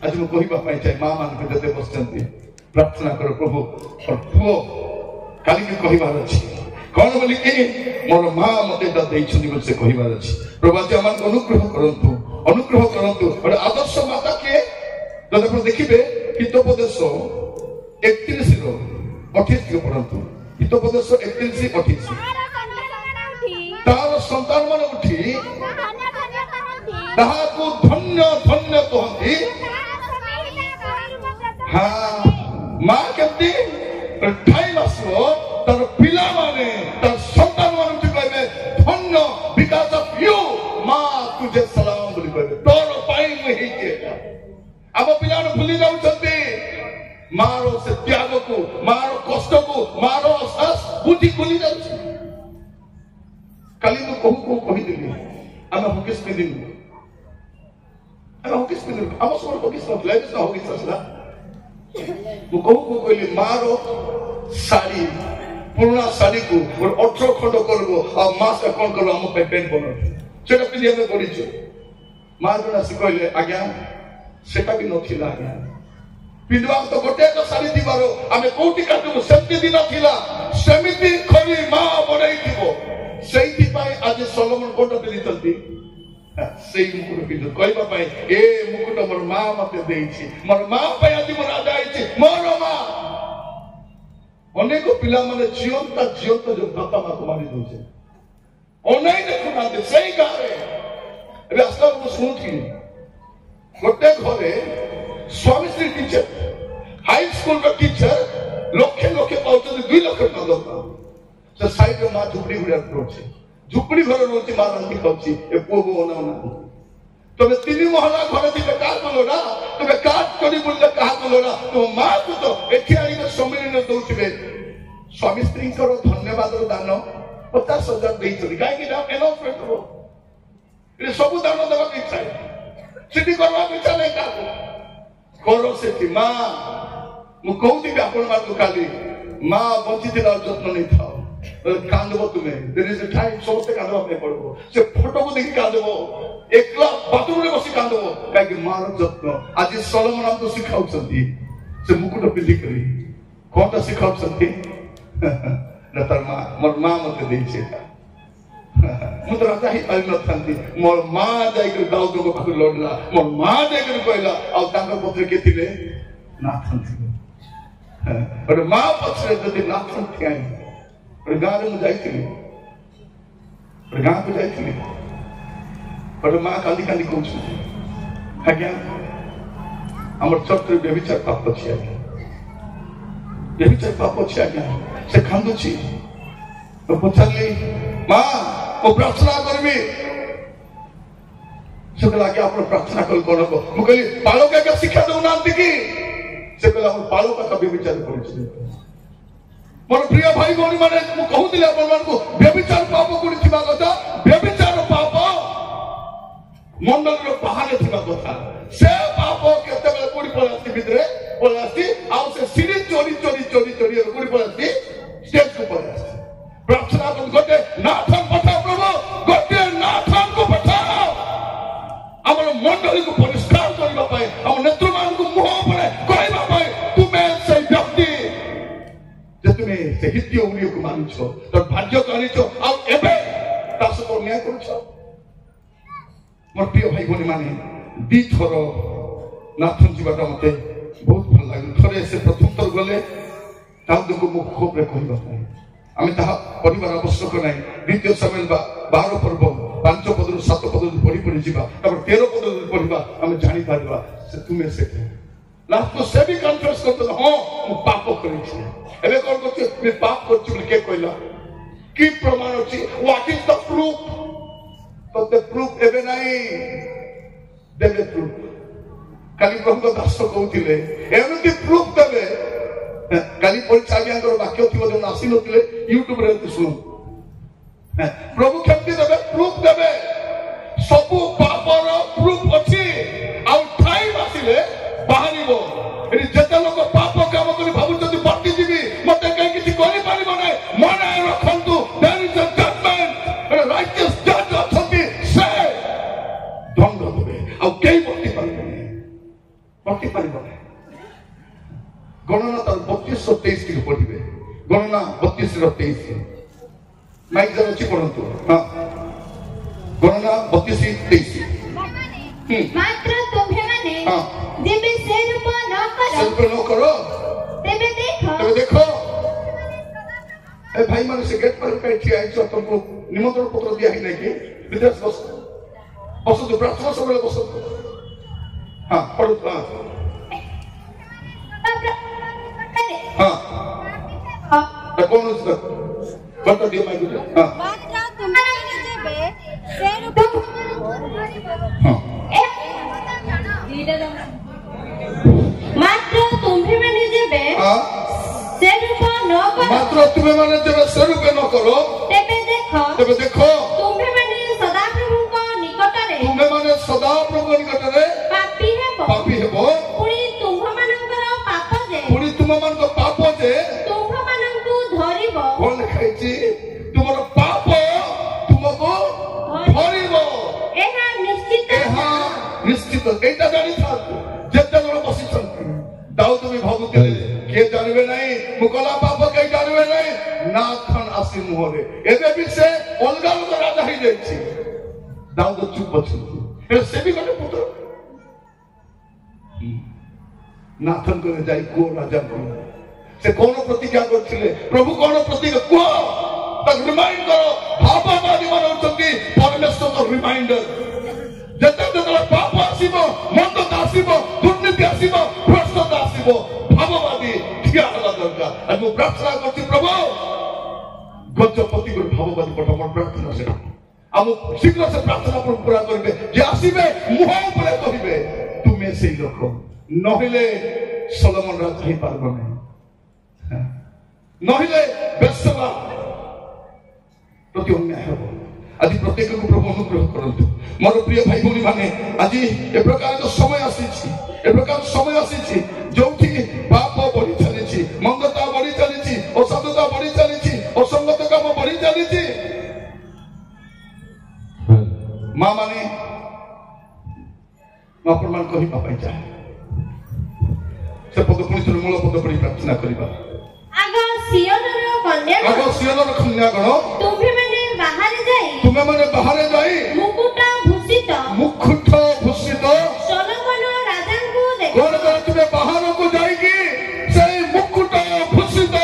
आज मु कहबा पाई चाहे मां मान के देते बसचंती प्रार्थना करो प्रभु और पुओ काली के कहिबार अछि कोन बोली कि मोर मां मते द दैछुनी बोल से कहिबार अछि प्रभु आज हमन अनुग्रह करंतु और आदर्श माता के जदि देखिबे हितोपदेश 31 रो 28 के पढंतु हितोपदेश 31 28 तार संतान मन उठी ताहा को धन्य कहंती हां माँ केमती टाइम आसो तार पिला माने तार संतान माने कहबे धन्य बिकॉज ऑफ यू माँ तुझे सलाम बोली कहबे तोर पाई में ही अब पिला भूली जाउछंती मारो से त्याग को मारो कष्ट को मारो सास बुद्धि भूली जाउछ काली तो कहू कही दिली आम हकिस में दिन आम हकिस में दिन आम सब हकिस न लाइफ ना हकिस असला मु कहू कहली मारो साड़ी पुराना साड़ी को और 18 खंड करबो आ मास का कोन करबो हम पे पेन बनो सेटा पिलिया में करिछु मां जणा से कहले आज्ञा सेटा भी नथिला आज्ञा पिलवा तो गोटे तो साड़ी दिबारो आमे कोठी काटबो सेमति दिन थिला सेमिति खरी मां बनै दिबो सेइति पाई आज सोलोमन कोटा पिली चलती सेई मुकुट पिलु कहबा पाई ए मुकुट मोर मां मते देइछि मोर मां पाई आज मोर राजा आइछि मोर मां अनेक पिला माने जीवंत जो बापा मां को मारी दोछे ओनै देखु नाते सेई गारे एबे आस्ता को सुनथि गोटे घरे स्वामी श्री टीचर हाई स्कूल का टीचर लक्षे लक्षे पाउछन 2 लाख टका दरकार से साइड में मां झुपड़ी गुड़िया रोचे झुपड़ी घर रोचे मां रांधी खाउची ए पुओ बो ना ना तबे 3 महला घर दिले का कलो ना तबे काट करी बोलले कहा कलो ना तो मां को तो एठी आनी के सम्मेलन दउथिबे स्वामी स्त्री करो धन्यवाद दान 50,000 देई चली काहे कि ना एनाउंसमेंट हो ए सब दान देबा के इच्छा सिटी करवा के इच्छा नहीं का करो से मां मु कहूती कि आपण मां तो काली मां बंची दिला जत्न नहीं था कांदबो तुम्हें देयर इज अ टाइम सोते कांदबो पे पड़बो से फोटो को देखि कांदबो एकला बाथरूम रे बसी कांदबो काहे कि मां रो जत्न आज सोलोमन हमको सिखाउछंती से मुकुट पिंदी करी कोनटा सिखाउछंती न तर मां मोर मां मते देई छेता मु तो राजा ही पाइल नथंती मोर मां जाई के दाऊद को पाखु लड़ला मोर मां जाई के कहला आ तांकर पुत्र के थिले नाथन थिले और मां पछरे जदी नाथन थियाई और गाँव में जाइए और गाँव को जाइए और माँ काली काली कहूँ आज्ञा हमर चक्र व्यभिचार पाप अछि आज्ञा व्यभिचार पाप अछि आज्ञा से कांदुछि तो पछाली माँ ओ प्रार्थना करबी से कहला कि आपण प्रार्थना कल करबो मु कहली बालक के शिक्षा दउ नांती की से कहला हम बालक का व्यभिचार करिछि मोर प्रिय भाई भौणी माने मु कहूतिले आपण मान को व्यभिचार पाप कोडी थिबा कथा व्यभिचार पाप मंडल रो पहाड़े थिबा कथा से पाप केते बेले कोडी पलास्ती भितरे पलास्ती आ से सीढ़ी चोरी चोरी चोरी चोरी रो कोडी पलास्ती स्टेज को पलास्ती प्रार्थना कर गोटे नाथन पठा प्रभु गोटे नाथन को पठाओ हमर मंडल को परिष्कार करबा पाए हम नेत्रमान को मुह परे कहबा पाए तुमे से व्यक्ति तुम्हें से हित्य उंगलियों को मानिछो तो भाग्य करिछो आ एबे तास को न्याय करिछो मोर प्रिय भाई भनी माने दी थर नाथन जीवाटा मते बहुत भल लागल थरे से प्रथम थर गले दाऊद को मुख खूब रे कहबा पाए आमे ता परिवार आवश्यक नै द्वितीय सामुएल 12 पर्व 5 पद 7 पद पढ़ी पढ़ी जीवा तब 13 पद पढ़िबा आमे जानि पारबा से तुमे से लास्ट को से भी कन्फेस करतो हां मु पाप करिछि एबे कोन कहते मैं पाप करछि बोली के कहला की प्रमाण अछि व्हाट इज द प्रूफ तो द प्रूफ एबे नाही देबे प्रूफ काली प्रभु दास कहउतिले एमिति प्रूफ देबे काली परिचारियांकर वाक्य थिबो जो आसी नथिले YouTube रे सुनो प्रभु केमति देबे प्रूफ देबे सब पापर प्रूफ अछि आ टाइम आसीले बाहरिबो एरी जते लोक पाप काम करी भाबु जति बत्ती जीवी मते कहि किछि करि पारिबो नै मने रखंतु there is a judgement a righteous जज अथंती से दंड देबे आ केई बत्ती पारिबो नै गणना तर 3223 की पढ़िबे गणना 3223 माइक जरा छि पढंतु हां गणना 3223 मात्र तुम्हे माने जेबे से रूप न करो तेबे देखो ए भाई माने से गेट पर बैठी आई छ तुमको निमंत्रण पत्र दिया ही नहीं कि विदेश बस तो प्रार्थना सब बस हां पढ़ो हां कौन उसका बता दिया मैं कुछ हां मात्र तुमने जेबे से रूप हां मात्र तुम्हें मैंने जेबे हां से रूप न करो मात्र तुम्हें माने जब से रूप न करो तेबे देखो तुम्हें मैंने सदा प्रभु को निकट रे तुम्हें माने सदा प्रभु निकट रे पापी हेबो पुणी तुम मानकर पाप जे पुणी तुम मान को पाप जे तुम मानकु धरिबो कोन खाइची तुमरो पाप तुमको धरिबो एहा निश्चित एटा जानि था जेते जण बसिछन दाऊद भी भाबुतले के जानबे नहीं मुकला पाप के जानबे नहीं नाथन आसी मुहरे एबे भी से अलगा अलगा राजा ही जाइछि दाऊद चुप बछि ए से भी गने पुत्र नाथन को जाई को राजा को से कोन प्रतिज्ञा करथिले प्रभु कोन प्रतिज्ञा को तक रिमाइंड करो भाववादी मान होचंती परमेश्वर को रिमाइंडर जते जते पाप आसीबो मंदता आसीबो दुर्नीति आसीबो भ्रष्टता आसीबो भाववादी ठिया हला दरकार आज मु प्रार्थना करछि प्रभु गजपति को भाववादी पठमन प्रार्थना से हम शीघ्र से प्रार्थना पूरा करबे जे आसीबे मुह ऊपर कहिबे तुमे सेई लोक नहिले सलोमन राज ही पारबो नहीं नहिले बेसवा प्रति अन्याय हो आज प्रत्येक को प्रभु अनुग्रह करंतु मोर प्रिय भाई भौणी माने आज ए प्रकार जो समय आसीछि ए प्रकार समय आसीछि जोठी पाप बढ़ी चलीछि मंदता बढ़ी चलीछि असाधुता बढ़ी चलीछि असंगत काम बढ़ी चलीछि मां माने मां प्रमाण कहि पापै चाहे से पद पुणी मूल पद पढ़ी प्रार्थना करिबा आगो सियोनर कन्या गण तुम्हें माने बाहर जाई मुकुट भूषित सोलोमन राजा को देखो कौन कर तुम्हें बाहर को जाएगी सही मुकुट भूषित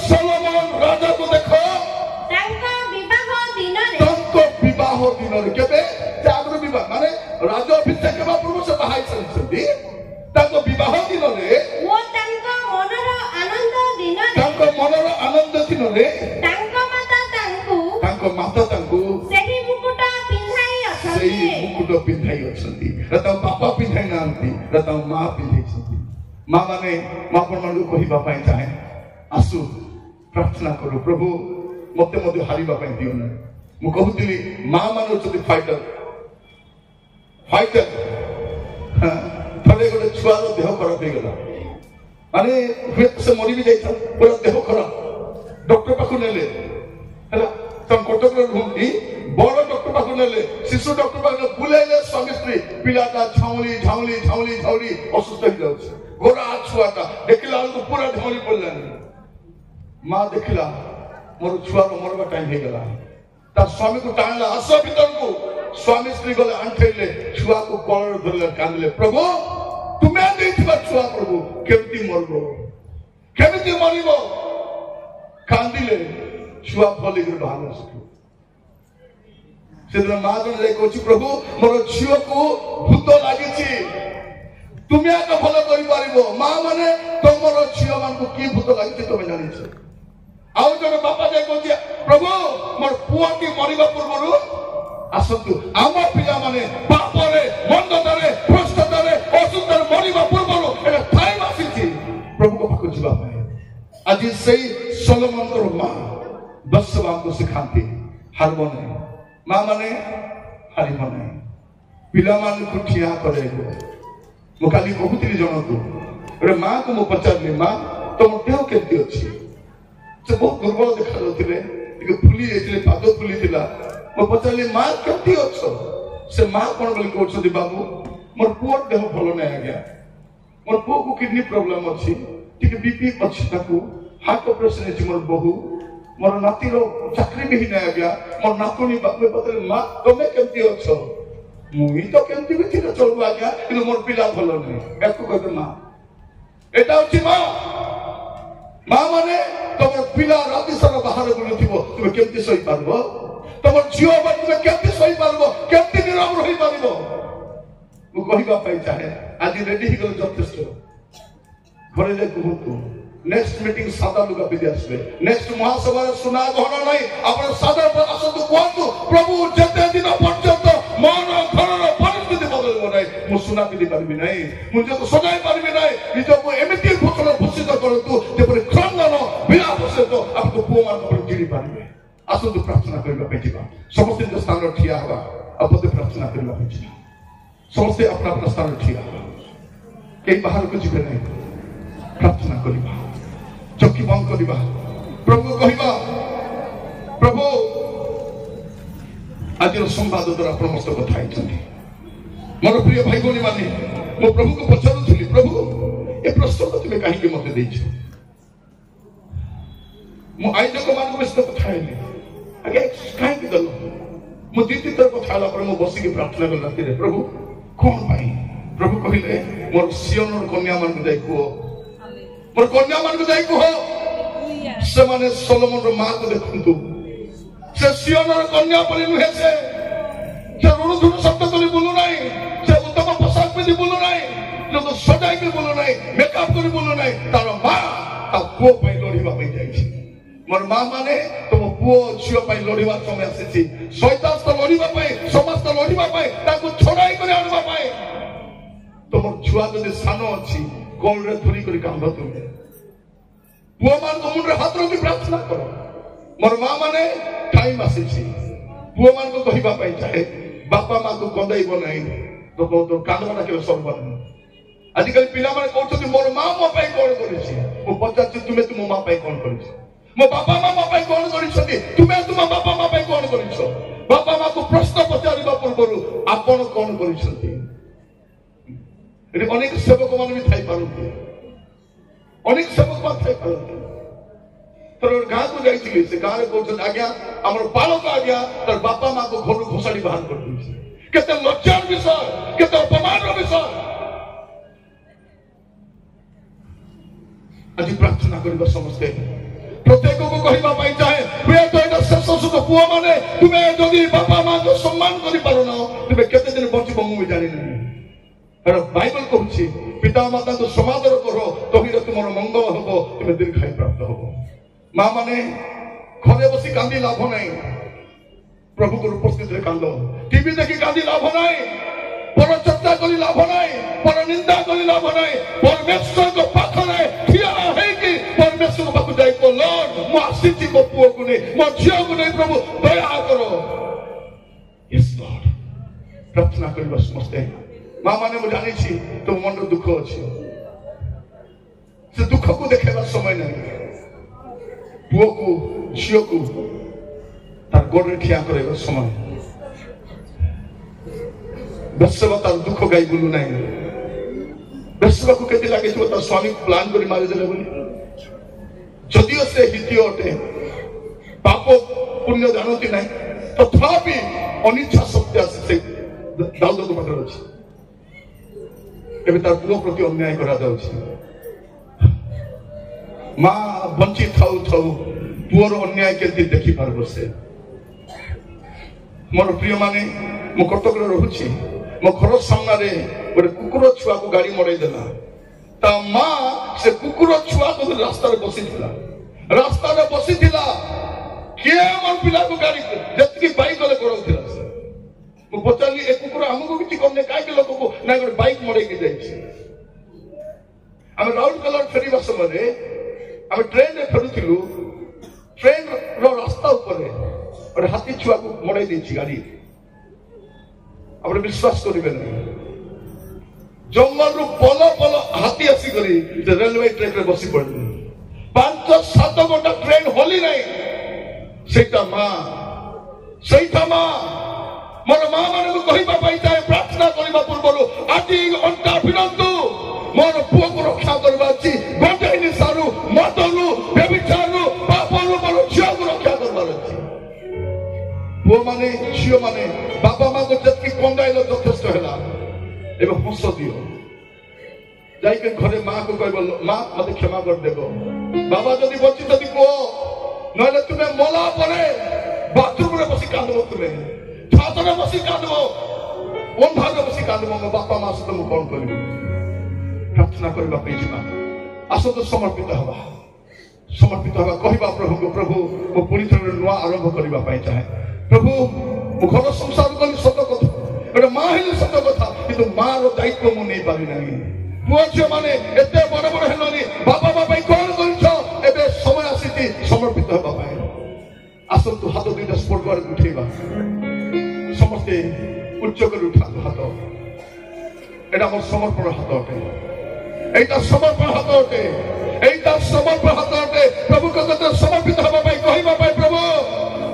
सोलोमन राजा को देखो तांको विवाह दिन रे केबे जागर विवाह माने राजा अभिषेक के पूर्व से बाहाई संसदी तांको विवाह दिन रे वो तांको मनर आनंद दिन रे तांको माता तांको सेही मुकुट पिंधाई अछंती रता पापा पिंधाई नांती रता मां पिंधाई छंती मां माने मां पर मन को कहिबा पई चाहे आसु प्रार्थना करू प्रभु मते मते हारिबा पई दियो ना मु कहूतिली मां मानो छति फाइटर थले गोटे छुआर देह खराब हो गला माने से मरी भी जाइता पूरा देह खराब डॉक्टर पाखु नेले हला तम कटक रे रुंती बड़ डॉक्टर पाखु नेले शिशु डॉक्टर पाखु बुलाइले स्वामी स्त्री पिलाटा झाउली झाउली झाउली झाउली असुस्थ हो जाउछ गोरा छुआटा देखिला तो पूरा झाउली पड़लानी मां देखिला मोर छुआ रो मरवा टाइम हे गला ता स्वामी को टाणला आस भीतर को स्वामी स्त्री गले आंठेले छुआ को कलर धरले कांदले प्रभु तुमे देथिबा छुआ प्रभु केमती मरबो केमती मरिबो कांदिले छुआ फली के बाहर आसु से मां जन ले कहछि प्रभु मोर झियो को भूत लागिछि तुमे आका भलो करि पारिबो मां माने तमरो झियो मान को की भूत लागिछि तमे जानि छ आउ जन बापा जे कहछि प्रभु मोर पुआटी मरिबा पूर्वरु आसतु आमा पिला माने पापरे मंदतारे भ्रष्टतारे असुतर मरिबा पूर्वरु एटा टाइम आसीछि प्रभु को पाखु जिबा पाए आज सेई सोलोमन रो मां बसवा को सिखाती हारबो नहीं मां माने हारिबो नहीं पिला मान को ठिया करेगो मु काली कहूतिली जनतु रे मां को मु पचारली मां तुम देह केती अछि से बहुत दुर्बल देखा जाउतिले एक फुली एतिले पाद फुली थिला मु पचारली मां केती अछो से मां कोन बोली कहछथि बाबू मोर पुअर देह भलो नै आज्ञा मोर पुओ को किडनी प्रॉब्लम अछि ठीक बीपी अछि ताकू हार्ट ऑपरेशन अछि मोर बहु मोर नातीरो चाकरी भी नै आज्ञा मोर नातुनी बापे बतले मां तमे केती अछो मुई तो केमती भी थिला चलबो आज्ञा कि मोर पिला भलो नै एकु कहते मां एटा अछि मां मां माने तमर पिला राती सारा बाहर बुलुथिबो तुमे केमती सही पारबो तमर जियो बा तुमे केमती सही पारबो केमती निराम रही पारबो मु कहिबा पाई चाहे आज रेडी ही गल जथेष्ट घरे ले कहतु नेक्स्ट मीटिंग सादा लुगा पिंधि आसबे नेक्स्ट महासभा सुना गहना नहीं आपण सादा आसतु कहतु प्रभु जते दिन पर्यंत मन घर परिस्थिति बदल नहीं मु सुना पिंधि पारबी नहीं मुझे तो सजाई पारबी नहीं निजको एमिति भूषण भूषित करतु जेपरि क्रंदन विलाप सहित आपको पुओ मान पर चिड़ी पारबे आसतु प्रार्थना करबा पे जिबा समस्त स्थान ठिया हवा आपते प्रार्थना करबा पे जिबा समस्त अपना अपना स्थान ठिया कहीं बाहर को जिबे नहीं प्रार्थना करबा चौकी बंद करबा प्रभु कहबा प्रभु आज संवाद द्वारा समस्त कथा आइछन्ती मोर प्रिय भाई भौणी माने मो प्रभु को पचारुथि प्रभु ए प्रश्न को तुमे काहे के मते देछ मो आयोजक मान को बेस्त कथा आइले आगे काहे के दलो मो दीदी तर कथा आला पर मो बसी के प्रार्थना कर राती रे प्रभु कोन भाई प्रभु कहिले मोर सियोनर कन्या मान को जाई को मोर कन्या मान को जाई को से माने सोलोमन रो मां को देखंतु से सियोनर कन्या परि नुहे से रुणुधुण शब्द करी बोलू नाही से उत्तम पोशाक पिंधि बोलू नाही जो तो सजाई के बोलू नाही मेकअप करी बोलू नाही तार मां ता पुओ पई लड़िबा पई जाईछि मोर मां माने तुम पुओ झियो पई लड़िबा समय आसीछि शैतान तो लड़िबा पई समस्त लड़िबा पई ताको छोड़ाई करे आनबा पई तुम छुआ जदि सानो अछि कोल रे धुरी करी कांद तुमे पुओ मान को मुंड रे हाथ रखि प्रार्थना करो मोर मां माने टाइम आसीछि पुओ मान को कहिबा पई चाहे बापा मां को कंदाइबो नाही तो कांदवाटा के सर्वन आजिकल पिला माने कहउछथि मोर मां मो पई कोन करिछि मो पचाछि तुमे तुम मां पई कोन करिछि मो बापा मां मो पई कोन करिछथि तुमे तुम बापा मां पई कोन करिछो बापा मां को प्रश्न पचारिबा पूर्वरु आपण कोन करिछथि एटी अनेक सेवक मान भी थाई पारथि अनेक सेवक मान थाई पारथि तर गाँ को जाइथिले से गाँ रे कहउछन आज्ञा हमर पालक आज्ञा तर बापा मां को घर घोषाड़ी बाहर कर दिछि केते लज्जार विषय केते अपमान विषय आज प्रार्थना करबा समस्ते प्रत्येक को कहबा पाई चाहे प्रिय तो एटा शेष सुख पुओ माने तुमे जदी बापा मां को सम्मान करि पारो न तुमे केते दिन बंचिबो मु जानि नहीं अरे बाइबल कहउछि पिता माता को समादर करो तभी तुमर मंगल हबो तुमे दीर्घायु प्राप्त हबो मां माने घरे बसी कांदी लाभ नहीं प्रभु को उपस्थित रे कांदो टीवी देखि कांदी लाभ नहीं पर चर्चा करी लाभ नहीं पर निंदा करी लाभ नहीं परमेश्वर को पाखरे ठिया है कि परमेश्वर को पाखु जाई को लॉर्ड मो आसीची को पुओ को ने मो झियो को ने प्रभु दया करो यस लॉर्ड प्रार्थना करबा समस्ते मां माने मु जानि छी तो मन दुख अछि से दुख को देखेबा समय नहीं पुओ को झियो को तार गोड़े ठिया करे समय बेसवा तार दुख गाई बोलू नहीं बेसवा को केते लागे तार स्वामी प्लान करी मारि देले बोली जदियो से हितियो अटे पाप पुण्य जानती नहीं तथापि अनिच्छा सत्य से दाऊद को पकड़ अछि एबे तार पुओ प्रति अन्याय करा जाउछि मां बंची थाउ थाउ पुओर अन्याय केति देखि पारबो से मोर प्रिय माने मो कटक रे रहउछि मो घर सामना रे गोटे कुकुर छुआ को गाड़ी मड़ाई देला ता मां से कुकुर छुआ को रास्ता रे बसी थिला के मन पिला को गाड़ी जतकी बाइक वाले करउथिला मो पचाली ए कुकुर हमको किछि करने काहे के लोक को ना गोटे बाइक मड़ाई के जाई छी हम राउंड कलर फेरीबा समय हम ट्रेन रे फेरुथिलु ट्रेन रो रास्ता ऊपर और हाथी छुआ को मड़ाई देछि गाड़ी आपण विश्वास करिबे नहीं जंगल रु पल पल हाथी आसी करी रेलवे ट्रैक रे बसी पड़ले 5-7 घंटा ट्रेन होली नहीं सेटा मां मोर मां माने को कहिबा पाई चाहे प्रार्थना करिबा पूर्वरु आदि अंता फिरंतु मोर पुओ को रक्षा करबा छी गंडैनी सारू मतलु व्यभिचारु पापलु मोर झियो को रक्षा करबा छी पुओ माने झियो माने बापा मां को जतकी कंदाइलो यथेष्ट हैला एबे हंस दियो जाई के घरे मां को कहबो मां मते क्षमा कर देबो बाबा जदी बची तदी को नले तुमे मोला परे बाथरूम रे बसी कांदबो तुमे छात रे बसी कांदबो ओन भाग रे बसी कांदबो बापा मां से तुम कोन करबो प्रार्थना करबा पे जिबा आसत समर्पित हवा कहवा प्रभु को प्रभु मो पुणी थे नुआ आरंभ करने चाहे प्रभु मो घर संसार कली सत कथा गोटे माँ हेल्ली सत कथा कि माँ दायित्व मुझे नहीं पारि ना पुओ झील मैंने एत बड़ बड़ हेलनी बापा बापा कौन कर समय आसी समर्पित होगा आसतु हाथ दुईटा स्पोर्ट कर उठेगा समस्ते उच्च कर उठा हाथ एटा मोर समर्पण हाथ अटे एटा समर्पण हाथ अटे एटा समर्पण हाथ अटे प्रभु को समर्पित होगा कहवा प्रभु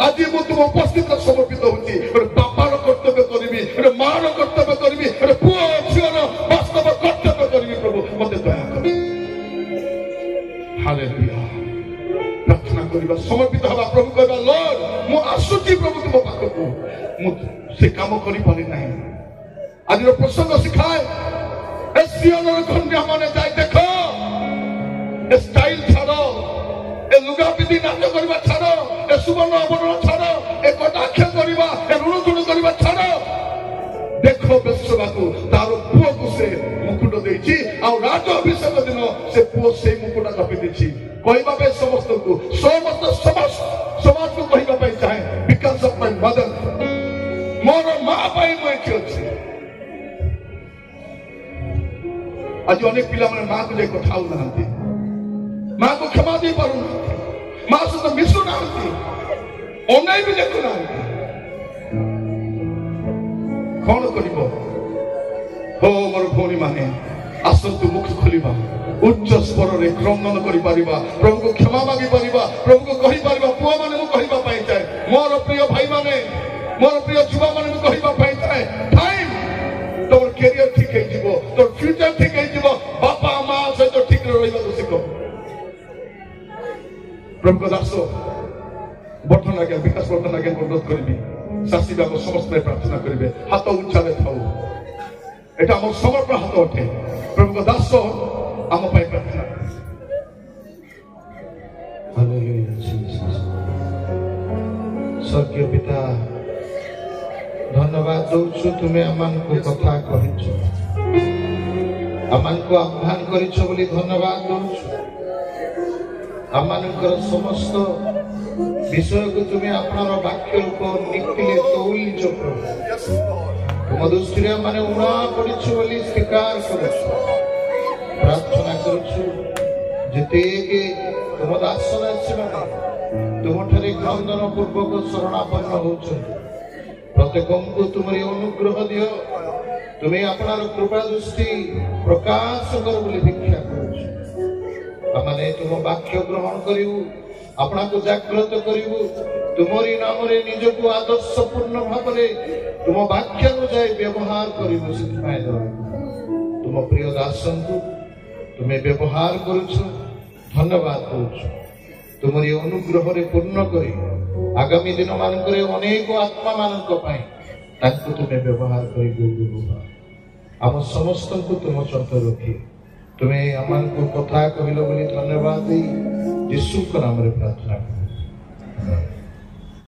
आज मु तुम उपस्थित समर्पित होती बापार कर्तव्य करी मार कर्तव्य करी पुओ झीर वास्तव कर्तव्य करी प्रभु मत दया कर हालेलुया प्रार्थना करबा समर्पित हवा प्रभु कहबा लॉर्ड मु आसुची प्रभु तुम पाखक मु से काम करि पारि नाही आज प्रसंग सिखाए ए सियोनर कन्या माने जाय देखो ए स्टाइल छाड़ो ए लुगा पिंधि नाच करबा छाड़ो ए सुवर्ण आभरण छाड़ो ए कटाक्ष करबा ए ऋणधुण करबा छाड़ो देखो बेश्वा को तार पुओ को से मुकुट देछि आ राज अभिषेक दिन से पुओ से मुकुट कपिदिछि कहवा समस्त को समस्त समाज को कहवा चाहे बिकॉज ऑफ माय मदर मोर माँ मुझे अच्छे आज अनेक पिला माने माँ को जाए कथा ना माँ को क्षमा दे पार माँ सहित मिशु ना अनाई भी देखु ना कौन कर हो मोर भौणी माने आसतु मुख खोलिबा उच्च स्वर रे क्रंदन करि परिबा प्रभु को क्षमा मांगी परिबा प्रभु को कहि परिबा पुआ माने मु कहिबा पई चाहे मोर प्रिय भाई माने मोर प्रिय जुवा माने मु कहिबा पई चाहे टाइम तोर कैरियर ठीक है जीवो तोर फ्यूचर ठीक है जीवो बापा मां से तो ठीक रहइबा तो सिखो प्रभु को दासो बर्तन आगे विकास बर्तन आगे अनुरोध करबी शासी बाबू समस्त प्रार्थना करिवे हाथ उच्चारे थाउ एटा मोर समर्पण हाथ उठे प्रभु को दासो आम प्रार्थना हालेलुया जीसस स्वर्गीय पिता धन्यवाद दौछु तुम्हें अमान को कथा कहिछु अमान को आह्वान करिछु बोली धन्यवाद दौछु अमानकर समस्त विषय को तुम्हें अपनार वाक्य रूप निकले तौलिछ प्रभु तुम दृष्टि माने उणा पड़िछु बोली स्वीकार करुछु प्रार्थना करुछु जेते के तुम दासन तुम ठारे क्रंदन पूर्वक शरणापन्न होछन प्रत्येक को तुम्हारी अनुग्रह दियो तुम्हें अपनार कृपा दृष्टि प्रकाश कर बोली भिक्षा करुछु आमाने तुम वाक्य ग्रहण करिवु अपना को जागृत करिवु तुमरी नाम रे निज को आदर्श पूर्ण भाव रे तुम वाक्य अनुसार व्यवहार करिवु सिखाय दो तुम प्रिय दासन को तुम्हें व्यवहार करुछु धन्यवाद दउछु तुमरी अनुग्रह रे पूर्ण करी आगामी दिन मानकरे अनेक आत्मा मानक पाई ताकू तुम्हें व्यवहार करी दो आम समस्त को तुम सहित रखी तुम्हें आमान को कथा कहलो बोली धन्यवाद यीशु के नाम रे प्रार्थना